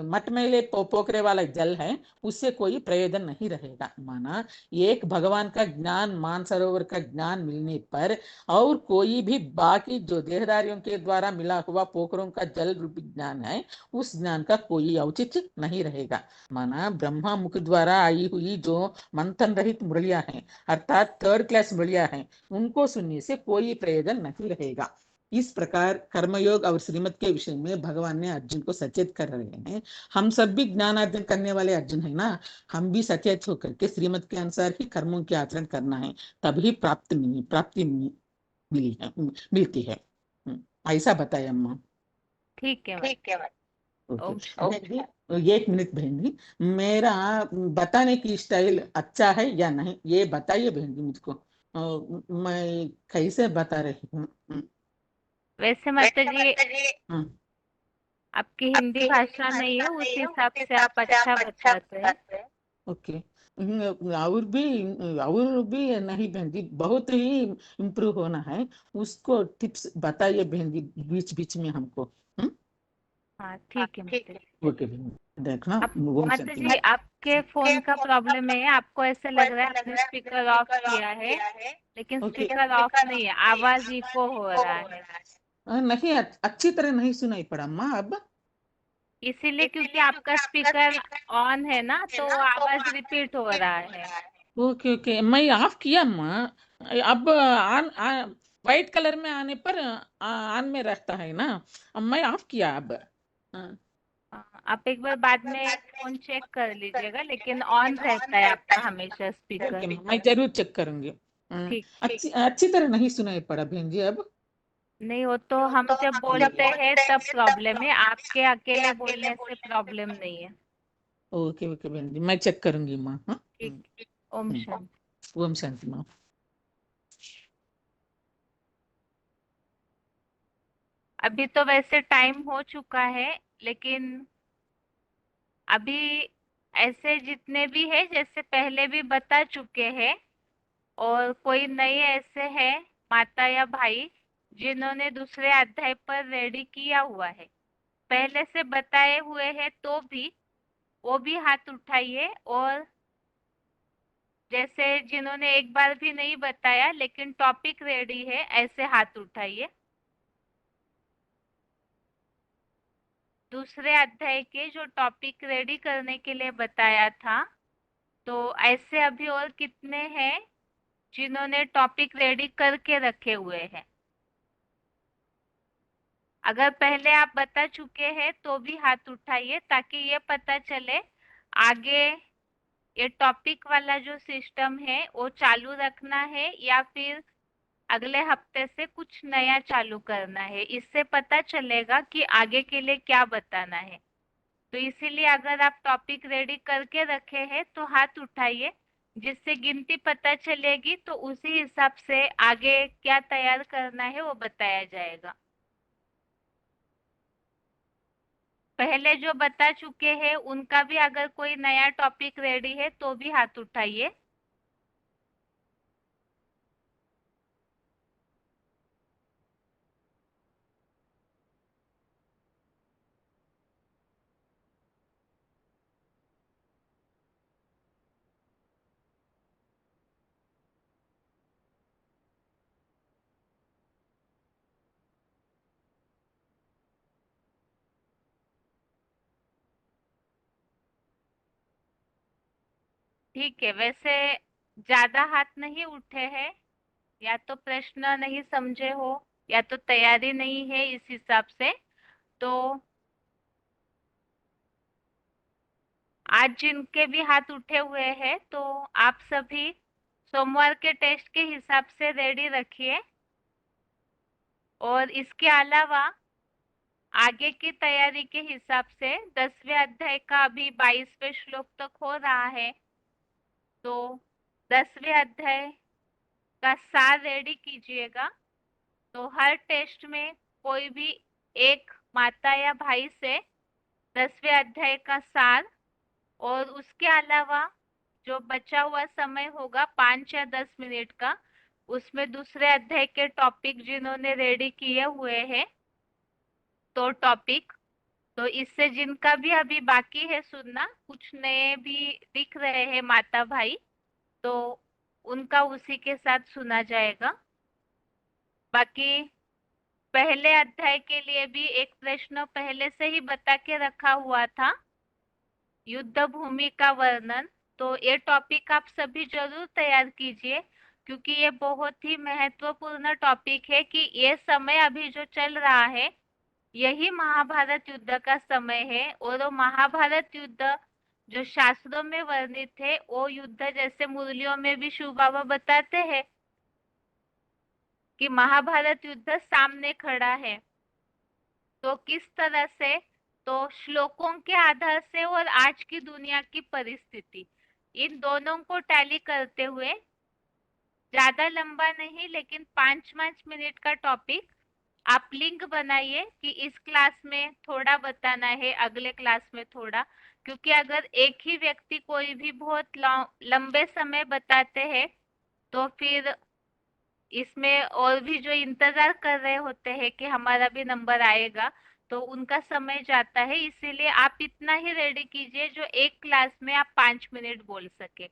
मटमैले पोखरे वाला जल है उससे कोई प्रयोजन नहीं रहेगा। माना एक भगवान का ज्ञान, मान सरोवर का ज्ञान मिलने पर और कोई भी बाकी जो देहदारियों के द्वारा मिला हुआ पोखरों का जल रूपी ज्ञान है, उस ज्ञान का कोई औचित्य नहीं रहेगा। माना ब्रह्मा मुख द्वारा आई हुई जो मंथन रहित मुरलियां हैं, अर्थात 3rd क्लास मुरलियां हैं, उनको सुनने से कोई प्रयोजन नहीं रहेगा। इस प्रकार कर्मयोग और श्रीमत के विषय में भगवान ने अर्जुन को सचेत कर रहे हैं। हम सब भी ज्ञान अर्जन करने वाले अर्जुन है ना, हम भी सचेत होकर के श्रीमत के अनुसार ही कर्मों के आचरण करना है, तभी प्राप्ति मिलती है। ऐसा बताया अम्मा। ठीक है। एक मिनट बहन जी, मेरा बताने की स्टाइल अच्छा है या नहीं ये बताइए बहन जी मुझको, मैं कैसे बता रही हूँ। वैसे माता जी आपकी हिंदी भाषा नहीं है, उस हिसाब से आप अच्छा बताते हैं। ओके, और भी नहीं बहन जी, बहुत ही इम्प्रूव होना है, उसको टिप्स बताइए बहन जी बीच बीच में हमको। हाँ ठीक है माता जी। ओके देखना माता जी आपके फोन का प्रॉब्लम है, आपको ऐसे लग रहा है आपने स्पीकर ऑफ किया है, लेकिन स्पीकर ऑफ नहीं है, आवाज इको हो रहा है। नहीं, अच्छी तरह नहीं सुनाई पड़ा अम्मा अब, इसीलिए क्योंकि आपका स्पीकर ऑन है ना, तो आवाज रिपीट हो रहा है। ओके, मैं ऑफ किया अम्मा, अब ऑन व्हाइट कलर में आने पर ऑन में रहता है ना, अब मैं ऑफ किया अब। आप एक बार बाद में फोन चेक कर लीजिएगा, लेकिन ऑन रहता है आपका हमेशा स्पीकर। मैं जरूर चेक करूंगी। अच्छी तरह नहीं सुनाई पड़ा बहन जी अब। नहीं, वो तो हम जब बोलते हैं तब प्रॉब्लम है, आपके अकेले बोलने से प्रॉब्लम नहीं है। ओके ओके बहन जी, मैं चेक करूंगी माँ। हाँ ठीक, ओम शांति। ओम शांति माँ। अभी तो वैसे टाइम हो चुका है, लेकिन अभी ऐसे जितने भी है जैसे पहले भी बता चुके हैं, और कोई नए ऐसे हैं माता या भाई जिन्होंने दूसरे अध्याय पर रेडी किया हुआ है, पहले से बताए हुए हैं, तो भी वो भी हाथ उठाइए। और जैसे जिन्होंने एक बार भी नहीं बताया लेकिन टॉपिक रेडी है, ऐसे हाथ उठाइए। दूसरे अध्याय के जो टॉपिक रेडी करने के लिए बताया था, तो ऐसे अभी और कितने हैं जिन्होंने टॉपिक रेडी करके रखे हुए हैं? अगर पहले आप बता चुके हैं तो भी हाथ उठाइए, ताकि ये पता चले आगे ये टॉपिक वाला जो सिस्टम है वो चालू रखना है या फिर अगले हफ्ते से कुछ नया चालू करना है। इससे पता चलेगा कि आगे के लिए क्या बताना है। तो इसीलिए अगर आप टॉपिक रेडी करके रखे हैं तो हाथ उठाइए, जिससे गिनती पता चलेगी, तो उसी हिसाब से आगे क्या तैयार करना है वो बताया जाएगा। पहले जो बता चुके हैं उनका भी अगर कोई नया टॉपिक रेडी है तो भी हाथ उठाइए। ठीक है, वैसे ज्यादा हाथ नहीं उठे हैं, या तो प्रश्न नहीं समझे हो या तो तैयारी नहीं है, इस हिसाब से। तो आज जिनके भी हाथ उठे हुए हैं, तो आप सभी सोमवार के टेस्ट के हिसाब से रेडी रखिए। और इसके अलावा आगे की तैयारी के हिसाब से 10वें अध्याय का अभी 22वें श्लोक तक हो रहा है, तो 10वें अध्याय का सार रेडी कीजिएगा। तो हर टेस्ट में कोई भी एक माता या भाई से 10वें अध्याय का सार, और उसके अलावा जो बचा हुआ समय होगा 5 या 10 मिनट का, उसमें दूसरे अध्याय के टॉपिक जिन्होंने रेडी किए हुए हैं तो टॉपिक, तो इससे जिनका भी अभी बाकी है सुनना, कुछ नए भी दिख रहे हैं माता भाई, तो उनका उसी के साथ सुना जाएगा। बाकी पहले अध्याय के लिए भी एक प्रश्न पहले से ही बता के रखा हुआ था, युद्ध भूमि का वर्णन। तो ये टॉपिक आप सभी जरूर तैयार कीजिए, क्योंकि ये बहुत ही महत्वपूर्ण टॉपिक है कि ये समय अभी जो चल रहा है यही महाभारत युद्ध का समय है। और वो महाभारत युद्ध जो शास्त्रों में वर्णित है, वो युद्ध जैसे मुरलियों में भी शिव बाबा बताते हैं कि महाभारत युद्ध सामने खड़ा है। तो किस तरह से, तो श्लोकों के आधार से और आज की दुनिया की परिस्थिति, इन दोनों को टैली करते हुए, ज्यादा लंबा नहीं लेकिन 5-5 मिनट का टॉपिक आप लिंक बनाइए कि इस क्लास में थोड़ा बताना है, अगले क्लास में थोड़ा, क्योंकि अगर एक ही व्यक्ति कोई भी बहुत लंबे समय बताते हैं तो फिर इसमें और भी जो इंतजार कर रहे होते हैं कि हमारा भी नंबर आएगा, तो उनका समय जाता है। इसीलिए आप इतना ही रेडी कीजिए जो एक क्लास में आप 5 मिनट बोल सके।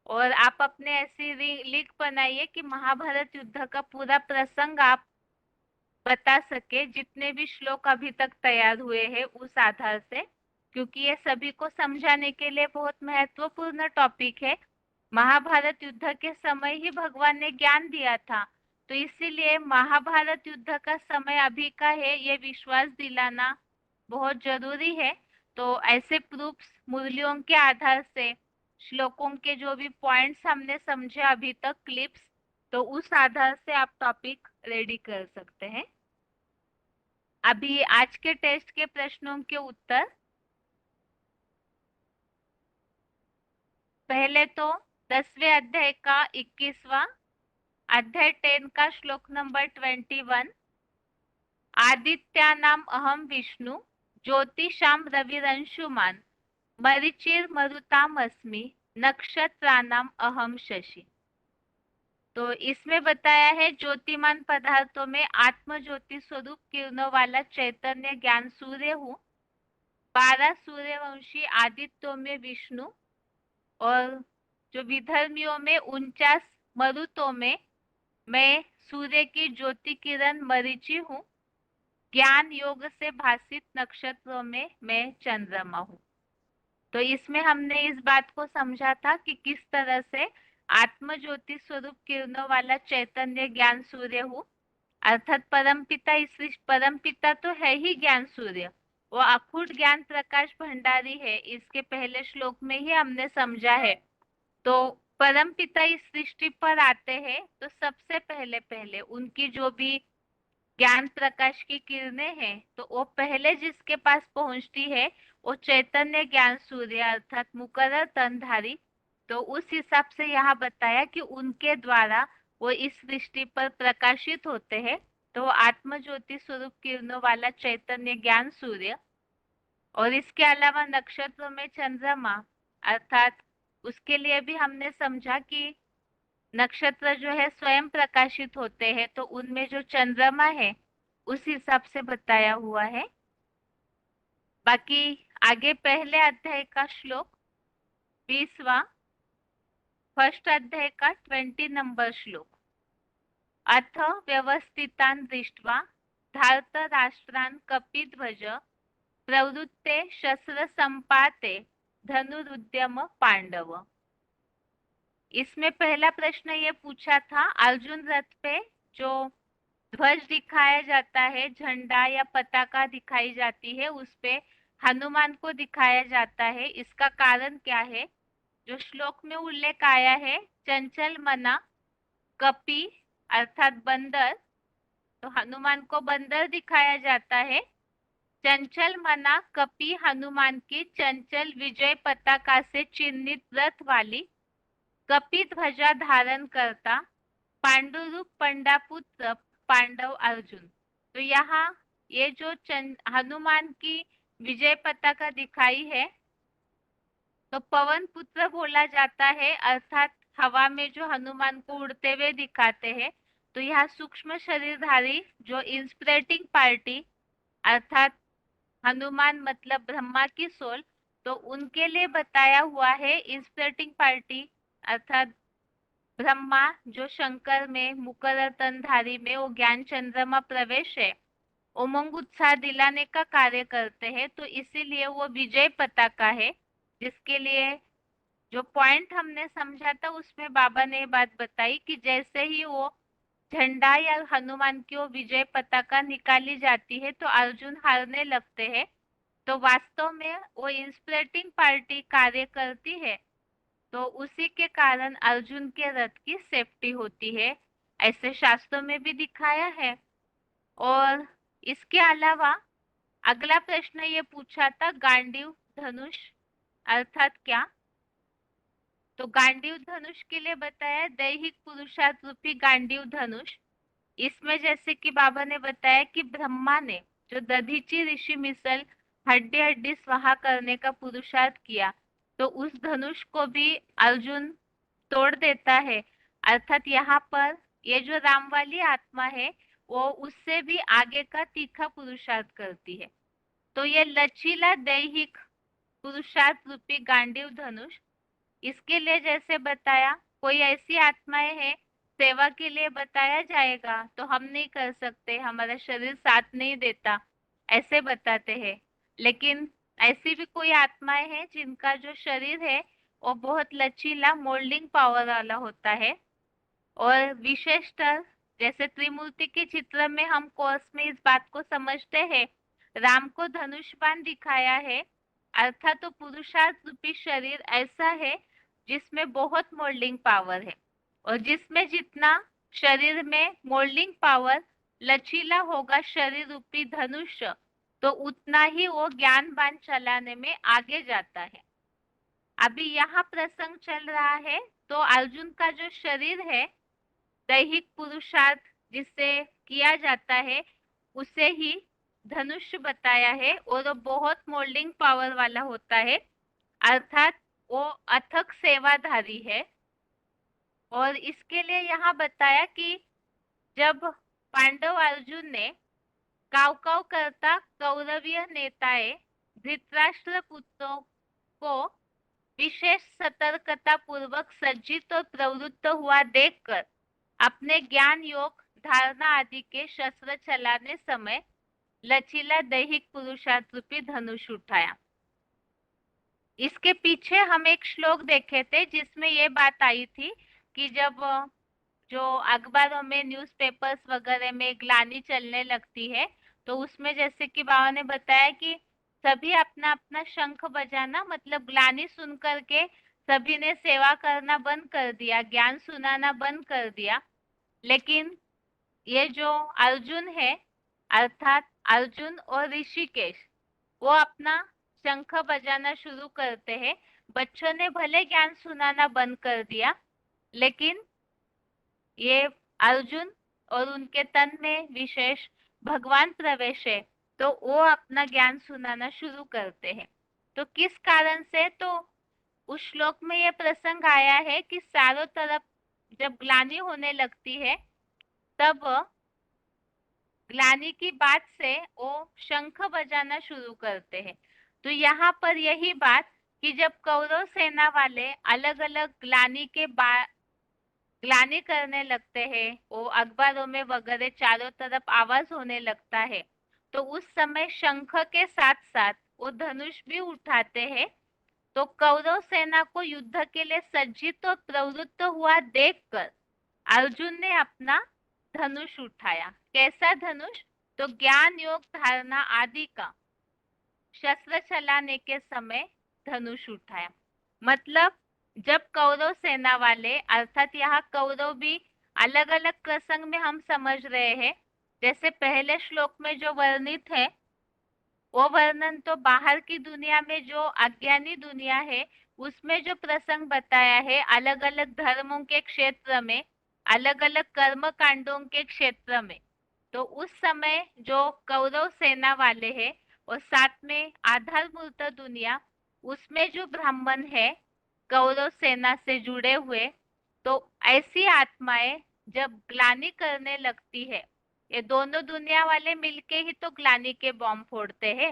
और आप अपने ऐसी लिंक बनाइए कि महाभारत युद्ध का पूरा प्रसंग आप बता सके, जितने भी श्लोक अभी तक तैयार हुए हैं उस आधार से, क्योंकि ये सभी को समझाने के लिए बहुत महत्वपूर्ण टॉपिक है। महाभारत युद्ध के समय ही भगवान ने ज्ञान दिया था, तो इसीलिए महाभारत युद्ध का समय अभी का है, ये विश्वास दिलाना बहुत जरूरी है। तो ऐसे प्रूफ्स मुरलियों के आधार से, श्लोकों के जो भी पॉइंट्स हमने समझे अभी तक, क्लिप्स, तो उस आधार से आप टॉपिक रेडी कर सकते हैं। अभी आज के टेस्ट के प्रश्नों के उत्तर, पहले तो 10वें अध्याय का 21वां अध्याय 10 का श्लोक नंबर 21, आदित्यानाम अहम विष्णु ज्योतिषाम रविरंशुमान मरीचिर मरुताम अस्मि नक्षत्रानाम अहम शशि। तो इसमें बताया है ज्योतिमान पदार्थों में आत्म ज्योति स्वरूप किरणों वाला चैतन्य ज्ञान सूर्य हूँ, 12 सूर्यवंशी आदित्यों में विष्णु, और जो विधर्मियों में 49 मरुतों में मैं सूर्य की ज्योति किरण मरीचि हूँ, ज्ञान योग से भासित नक्षत्रों में मैं चंद्रमा हूँ। तो इसमें हमने इस बात को समझा था कि किस तरह से आत्म ज्योति स्वरूप किरणों वाला चैतन्य ज्ञान सूर्य हूँ, अर्थात परमपिता, इस परमपिता तो है ही ज्ञान सूर्य, वो अखूट ज्ञान प्रकाश भंडारी है, इसके पहले श्लोक में ही हमने समझा है। तो परमपिता इस सृष्टि पर आते हैं तो सबसे पहले उनकी जो भी ज्ञान प्रकाश की किरणें हैं तो वो पहले जिसके पास पहुंचती है वो चैतन्य ज्ञान सूर्य अर्थात मुकर्रर तनधारी। तो उस हिसाब से यहाँ बताया कि उनके द्वारा वो इस सृष्टि पर प्रकाशित होते हैं, तो वो आत्म ज्योति स्वरूप किरणों वाला चैतन्य ज्ञान सूर्य। और इसके अलावा नक्षत्रों में चंद्रमा, अर्थात उसके लिए भी हमने समझा कि नक्षत्र जो है स्वयं प्रकाशित होते हैं, तो उनमें जो चंद्रमा है उस हिसाब से बताया हुआ है। बाकी आगे पहले अध्याय का श्लोक 20वां, फर्स्ट अध्याय का 20 नंबर श्लोक, अथ व्यवस्थितान दृष्ट्वा धार्तराष्ट्रान कपिध्वज प्रवृत्ते शस्त्र संपाते धनुरुद्यम पांडव। इसमें पहला प्रश्न ये पूछा था, अर्जुन रथ पे जो ध्वज दिखाया जाता है, झंडा या पताका दिखाई जाती है, उस पे हनुमान को दिखाया जाता है, इसका कारण क्या है? जो श्लोक में उल्लेख आया है, चंचल मना कपि अर्थात बंदर, तो हनुमान को बंदर दिखाया जाता है। चंचल मना कपि हनुमान की चंचल विजय पताका से चिन्हित रथ वाली कपि ध्वजा धारण करता पांडुरूप पंडापुत्र पांडव अर्जुन। तो यहाँ ये जो हनुमान की विजय पताका दिखाई है तो पवन पुत्र बोला जाता है, अर्थात हवा में जो हनुमान को उड़ते हुए दिखाते हैं। तो यहाँ सूक्ष्म शरीरधारी जो इंस्पिरेटिंग पार्टी अर्थात हनुमान मतलब ब्रह्मा की सोल, तो उनके लिए बताया हुआ है इंस्पिरेटिंग पार्टी अर्थात ब्रह्मा जो शंकर में मुकर्रर तनधारी में वो ज्ञान चंद्रमा प्रवेश है, उमंग उत्साह दिलाने का कार्य करते हैं। तो इसीलिए वो विजय पताका है, जिसके लिए जो पॉइंट हमने समझा था उसमें बाबा ने बात बताई कि जैसे ही वो झंडा या हनुमान की वो विजय पताका निकाली जाती है तो अर्जुन हारने लगते हैं। तो वास्तव में वो इंस्पिरेटिंग पार्टी कार्य करती है, तो उसी के कारण अर्जुन के रथ की सेफ्टी होती है, ऐसे शास्त्रों में भी दिखाया है। और इसके अलावा अगला प्रश्न ये पूछा था, गांडीव धनुष अर्थात क्या? तो गांडीव धनुष के लिए बताया दैहिक पुरुषार्थ रूपी गांडीव धनुष। इसमें जैसे कि बाबा ने बताया कि ब्रह्मा ने जो दधीची ऋषि मिसल हड्डी हड्डी स्वाहा करने का पुरुषार्थ किया, तो उस धनुष को भी अर्जुन तोड़ देता है, अर्थात यहाँ पर ये जो राम वाली आत्मा है वो उससे भी आगे का तीखा पुरुषार्थ करती है। तो ये लचीला दैहिक पुरुषार्थ रूपी गांडीव धनुष, इसके लिए जैसे बताया कोई ऐसी आत्माएं हैं सेवा के लिए बताया जाएगा तो हम नहीं कर सकते, हमारा शरीर साथ नहीं देता, ऐसे बताते हैं। लेकिन ऐसी भी कोई आत्माएं हैं जिनका जो शरीर है वो बहुत लचीला मोल्डिंग पावर वाला होता है। और विशेषतर जैसे त्रिमूर्ति के चित्र में हम कोर्स में इस बात को समझते हैं, राम को धनुष बाण दिखाया है, अर्थात तो पुरुषार्थ रूपी शरीर ऐसा है जिसमें बहुत मोल्डिंग पावर है, और जिसमें जितना शरीर में मोल्डिंग पावर, लचीला होगा शरीर रूपी धनुष, तो उतना ही वो ज्ञान बाण चलाने में आगे जाता है। अभी यहाँ प्रसंग चल रहा है, तो अर्जुन का जो शरीर है, दैहिक पुरुषार्थ जिससे किया जाता है, उसे ही धनुष बताया है, और वो बहुत मोल्डिंग पावर वाला होता है, अर्थात वो अथक सेवाधारी है। और इसके लिए यहाँ बताया कि जब पांडव अर्जुन ने काव काव करता कौरवीय नेताएं धृतराष्ट्र पुत्रों को विशेष सतर्कता पूर्वक सज्जित और प्रवृत्त हुआ देखकर अपने ज्ञान योग धारणा आदि के शस्त्र चलाने समय लचीला दैहिक पुरुषार्थ रूपी धनुष उठाया। इसके पीछे हम एक श्लोक देखे थे जिसमें ये बात आई थी कि जब जो अखबारों में न्यूज़पेपर्स वगैरह में ग्लानि चलने लगती है, तो उसमें जैसे कि बाबा ने बताया कि सभी अपना अपना शंख बजाना, मतलब ग्लानि सुन करके सभी ने सेवा करना बंद कर दिया, ज्ञान सुनाना बंद कर दिया। लेकिन ये जो अर्जुन है, अर्थात अर्जुन और ऋषिकेश, वो अपना शंख बजाना शुरू करते हैं। बच्चों ने भले ज्ञान सुनाना बंद कर दिया, लेकिन ये अर्जुन और उनके तन में विशेष भगवान प्रवेश है, तो वो अपना ज्ञान सुनाना शुरू करते हैं। तो किस कारण से, तो उस श्लोक में ये प्रसंग आया है कि चारों तरफ जब ग्लानि होने लगती है, तब ग्लानि की बात से वो शंख बजाना शुरू करते हैं। तो यहाँ पर यही बात कि जब कौरव सेना वाले अलग अलग ग्लानि करने लगते हैं, वो अखबारों में वगैरह चारों तरफ आवाज होने लगता है, तो उस समय शंख के साथ साथ वो धनुष भी उठाते हैं। तो कौरव सेना को युद्ध के लिए सज्जित और प्रवृत्त हुआ देखकर अर्जुन ने अपना धनुष उठाया। कैसा धनुष? तो ज्ञान योग धारणा आदि का शस्त्र चलाने के समय धनुष उठाया। मतलब जब कौरव सेना वाले, अर्थात यहाँ कौरव भी अलग अलग प्रसंग में हम समझ रहे हैं, जैसे पहले श्लोक में जो वर्णित है वो वर्णन तो बाहर की दुनिया में जो अज्ञानी दुनिया है उसमें जो प्रसंग बताया है, अलग अलग धर्मों के क्षेत्र में, अलग अलग कर्म कांडों के क्षेत्र में। तो उस समय जो कौरव सेना वाले हैं और साथ में आधारभूत दुनिया, उसमें जो ब्राह्मण है कौरव सेना से जुड़े हुए, तो ऐसी आत्माएं जब ग्लानि करने लगती है, ये दोनों दुनिया वाले मिलके ही तो ग्लानि के बॉम्ब फोड़ते हैं,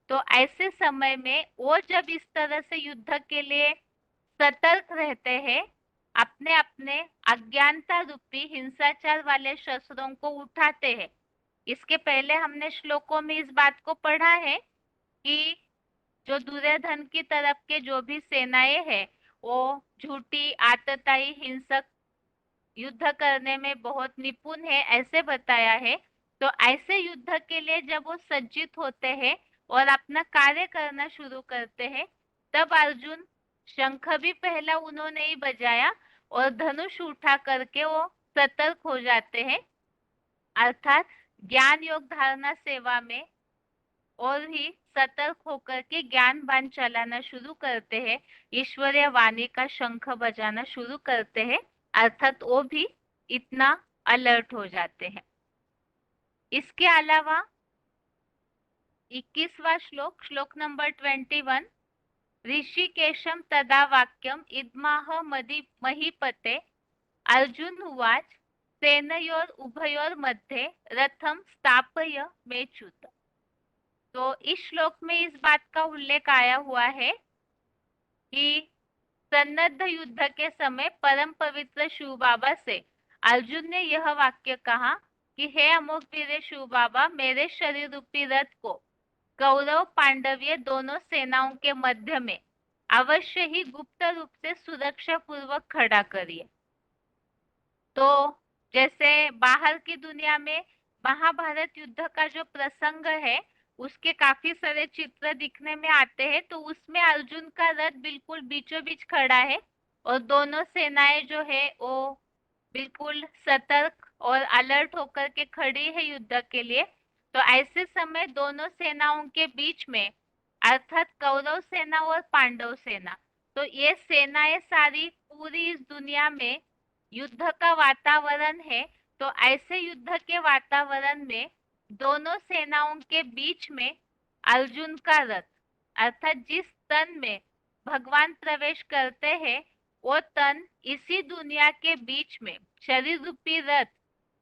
तो ऐसे समय में वो जब इस तरह से युद्ध के लिए सतर्क रहते हैं, अपने अपने अज्ञानता रूपी हिंसाचार वाले शस्त्रों को उठाते हैं। इसके पहले हमने श्लोकों में इस बात को पढ़ा है कि जो दुर्योधन की तरफ के जो भी सेनाएं हैं, वो झूठी, आतताई, हिंसक युद्ध करने में बहुत निपुण है, ऐसे बताया है। तो ऐसे युद्ध के लिए जब वो सज्जित होते हैं और अपना कार्य करना शुरू करते हैं, तब अर्जुन शंख भी पहला उन्होंने ही बजाया और धनुष उठा करके वो सतर्क हो जाते हैं, अर्थात ज्ञान योग धारणा सेवा में और ही सतर्क होकर के ज्ञान बाण चलाना शुरू करते हैं, ईश्वरीय वाणी का शंख बजाना शुरू करते हैं, अर्थात वो भी इतना अलर्ट हो जाते हैं। इसके अलावा 21वां श्लोक, श्लोक नंबर 21, ऋषिकेशम तदा वाक्यम इदमाह महीपते अर्जुन उवाच सेनयोर उभयोर मध्ये रथम स्थापय मेच्युत। तो इस श्लोक में इस बात का उल्लेख आया हुआ है कि सन्नद्ध युद्ध के समय परम पवित्र शिव बाबा से अर्जुन ने यह वाक्य कहा कि हे अमोघ वीर शिव बाबा, मेरे शरीर रूपी रथ को कौरव पांडवीय दोनों सेनाओं के मध्य में अवश्य ही गुप्त रूप से सुरक्षा पूर्वक खड़ा करिए। तो जैसे बाहर की दुनिया में महाभारत युद्ध का जो प्रसंग है उसके काफी सारे चित्र दिखने में आते हैं, तो उसमें अर्जुन का रथ बिल्कुल बीचों बीच खड़ा है और दोनों सेनाएं जो है वो बिल्कुल सतर्क और अलर्ट होकर के खड़ी है युद्ध के लिए, तो ऐसे समय दोनों सेनाओं के बीच में अर्थात कौरव सेना और पांडव सेना, तो ये सेनाएं सारी पूरी इस दुनिया में युद्ध का वातावरण है। तो ऐसे युद्ध के वातावरण में दोनों सेनाओं के बीच में अर्जुन का रथ अर्थात जिस तन में भगवान प्रवेश करते हैं वो तन इसी दुनिया के बीच में शरीर रूपी रथ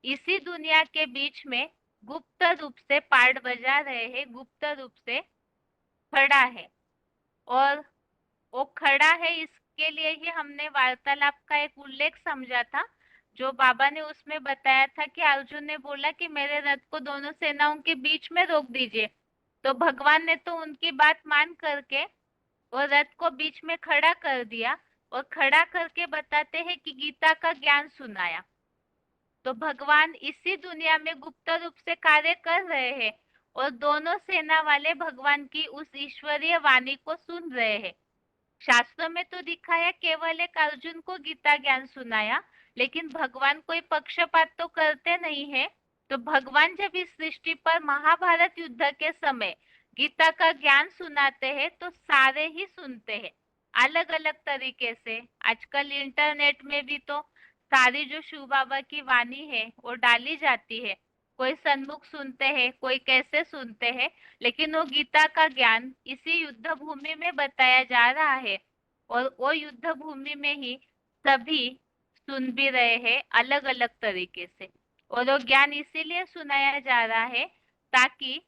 इसी दुनिया के बीच में गुप्त रूप से पाठ बजा रहे हैं, गुप्त रूप से खड़ा है। और वो खड़ा है इसके लिए ही हमने वार्तालाप का एक उल्लेख समझा था, जो बाबा ने उसमें बताया था कि अर्जुन ने बोला कि मेरे रथ को दोनों सेनाओं के बीच में रोक दीजिए, तो भगवान ने तो उनकी बात मान करके वो रथ को बीच में खड़ा कर दिया और खड़ा करके बताते हैं कि गीता का ज्ञान सुनाया। तो भगवान इसी दुनिया में गुप्त रूप से कार्य कर रहे हैं और दोनों सेना वाले भगवान की उस ईश्वरीय वाणी को सुन रहे हैं। शास्त्र में तो दिखाया केवल एक अर्जुन को गीता ज्ञान सुनाया, लेकिन भगवान कोई पक्षपात तो करते नहीं है। तो भगवान जब इस सृष्टि पर महाभारत युद्ध के समय गीता का ज्ञान सुनाते हैं तो सारे ही सुनते हैं अलग अलग तरीके से। आजकल इंटरनेट में भी तो सारी जो शिव बाबा की वाणी है वो डाली जाती है, कोई सन्मुख सुनते हैं, कोई कैसे सुनते हैं, लेकिन वो गीता का ज्ञान इसी युद्ध भूमि में बताया जा रहा है और वो युद्ध भूमि में ही सभी सुन भी रहे हैं अलग अलग तरीके से। और वो ज्ञान इसीलिए सुनाया जा रहा है ताकि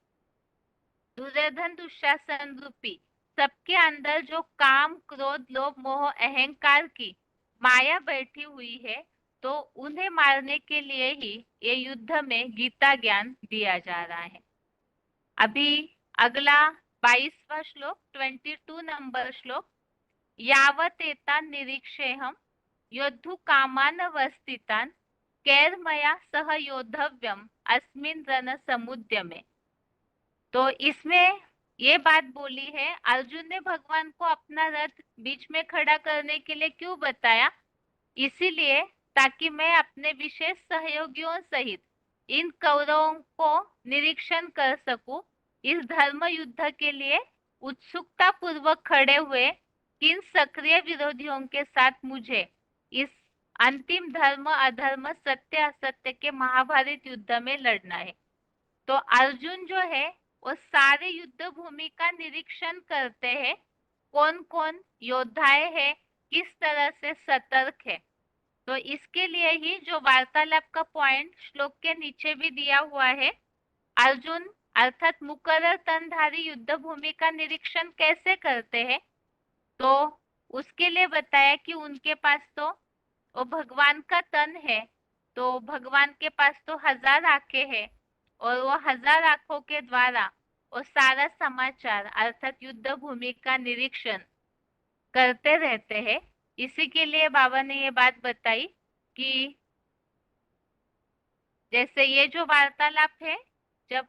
दुर्योधन दुशासन रूपी सबके अंदर जो काम क्रोध लोभ मोह अहंकार की माया बैठी हुई है, तो उन्हें मारने के लिए ही ये युद्ध में गीता ज्ञान दिया जा रहा है। अभी अगला 22वां श्लोक 22 नंबर श्लोक, यावत एतान निरीक्षेहम योद्धु कामान वस्थितान कैर्मया सह योद्धव्यम अस्मिन् रण समुद्यमे। तो इसमें ये बात बोली है, अर्जुन ने भगवान को अपना रथ बीच में खड़ा करने के लिए क्यों बताया? इसीलिए ताकि मैं अपने विशेष सहयोगियों सहित इन कौरवों को निरीक्षण कर सकूं, इस धर्म युद्ध के लिए उत्सुकता पूर्वक खड़े हुए किन सक्रिय विरोधियों के साथ मुझे इस अंतिम धर्म अधर्म सत्य असत्य के महाभारत युद्ध में लड़ना है। तो अर्जुन जो है वो सारे युद्ध भूमि का निरीक्षण करते हैं, कौन कौन योद्धाएं हैं, किस तरह से सतर्क है। तो इसके लिए ही जो वार्तालाप का पॉइंट श्लोक के नीचे भी दिया हुआ है, अर्जुन अर्थात मुकर्रर तनधारी युद्ध भूमि का निरीक्षण कैसे करते हैं, तो उसके लिए बताया कि उनके पास तो वो भगवान का तन है, तो भगवान के पास तो 1000 आंखें हैं और वो 1000 आंखों के द्वारा वो सारा समाचार अर्थात युद्ध भूमि का निरीक्षण करते रहते हैं। इसी के लिए बाबा ने ये बात बताई कि जैसे ये जो वार्तालाप है, जब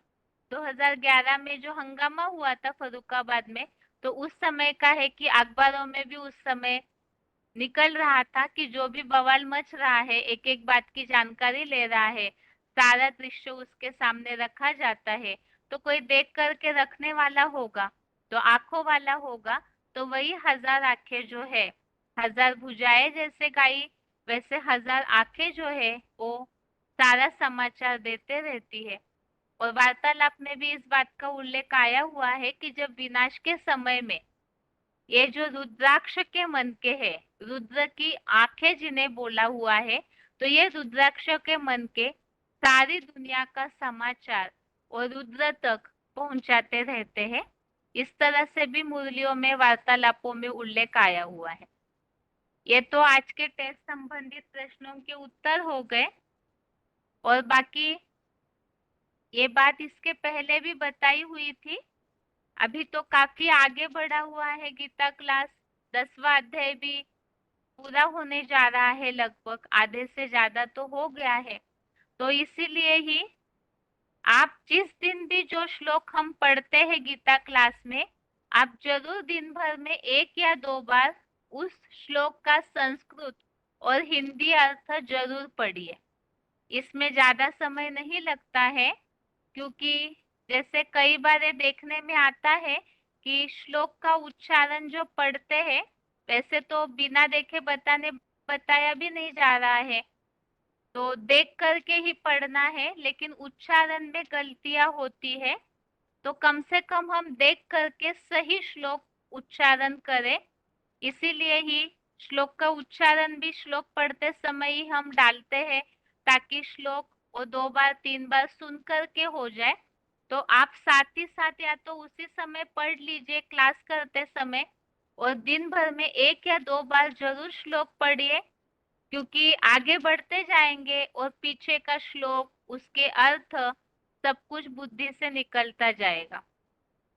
2011 में जो हंगामा हुआ था फर्रुखाबाद में, तो उस समय का है कि अखबारों में भी उस समय निकल रहा था कि जो भी बवाल मच रहा है, एक एक बात की जानकारी ले रहा है, सारा दृश्य उसके सामने रखा जाता है, तो कोई देख करके रखने वाला होगा, तो आंखों वाला होगा, तो वही 1000 आंखें जो है, 1000 भुजाएं जैसे गाई वैसे 1000 आंखें जो है वो सारा समाचार देते रहती है। और वार्तालाप में भी इस बात का उल्लेख आया हुआ है कि जब विनाश के समय में ये जो रुद्राक्ष के मन के है, रुद्र की आंखें जिन्हें बोला हुआ है, तो ये रुद्राक्ष के मन के सारी दुनिया का समाचार और रुद्र तक पहुंचाते रहते हैं। इस तरह से भी मुरलियों में वार्तालापों में उल्लेख आया हुआ है। ये तो आज के टेस्ट संबंधित प्रश्नों के उत्तर हो गए, और बाकी ये बात इसके पहले भी बताई हुई थी। अभी तो काफी आगे बढ़ा हुआ है गीता क्लास, 10वां अध्याय भी पूरा होने जा रहा है, लगभग आधे से ज्यादा तो हो गया है। तो इसीलिए ही आप जिस दिन भी जो श्लोक हम पढ़ते हैं गीता क्लास में, आप जरूर दिन भर में 1 या 2 बार उस श्लोक का संस्कृत और हिंदी अर्थ जरूर पढ़िए। इसमें ज्यादा समय नहीं लगता है, क्योंकि जैसे कई बार ये देखने में आता है कि श्लोक का उच्चारण जो पढ़ते हैं वैसे तो बिना देखे बताया भी नहीं जा रहा है, तो देख करके ही पढ़ना है, लेकिन उच्चारण में गलतियां होती है। तो कम से कम हम देख करके सही श्लोक उच्चारण करें। इसीलिए ही श्लोक का उच्चारण भी श्लोक पढ़ते समय ही हम डालते हैं, ताकि श्लोक वो 2 बार 3 बार सुन करके हो जाए। तो आप साथ ही साथ या तो उसी समय पढ़ लीजिए क्लास करते समय, और दिन भर में 1 या 2 बार जरूर श्लोक पढ़िए, क्योंकि आगे बढ़ते जाएंगे और पीछे का श्लोक, उसके अर्थ सब कुछ बुद्धि से निकलता जाएगा।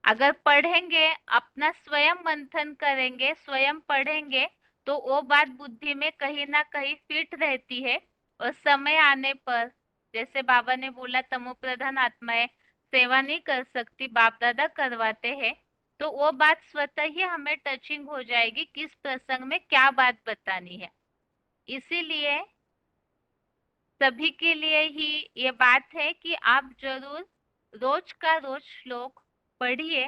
अगर पढ़ेंगे, अपना स्वयं मंथन करेंगे, स्वयं पढ़ेंगे, तो वो बात बुद्धि में कहीं ना कहीं फिट रहती है, और समय आने पर, जैसे बाबा ने बोला तमो प्रधान आत्माएं सेवा नहीं कर सकती, बाप दादा करवाते हैं, तो वो बात स्वतः ही हमें टचिंग हो जाएगी किस प्रसंग में क्या बात बतानी है। इसीलिए सभी के लिए ही ये बात है कि आप जरूर रोज का रोज श्लोक पढ़िए,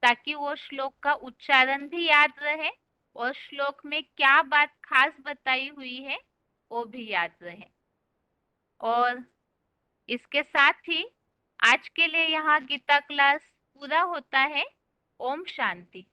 ताकि वो श्लोक का उच्चारण भी याद रहे और श्लोक में क्या बात खास बताई हुई है वो भी याद रहे। और इसके साथ ही आज के लिए यहाँ गीता क्लास पूरा होता है। ओम शांति।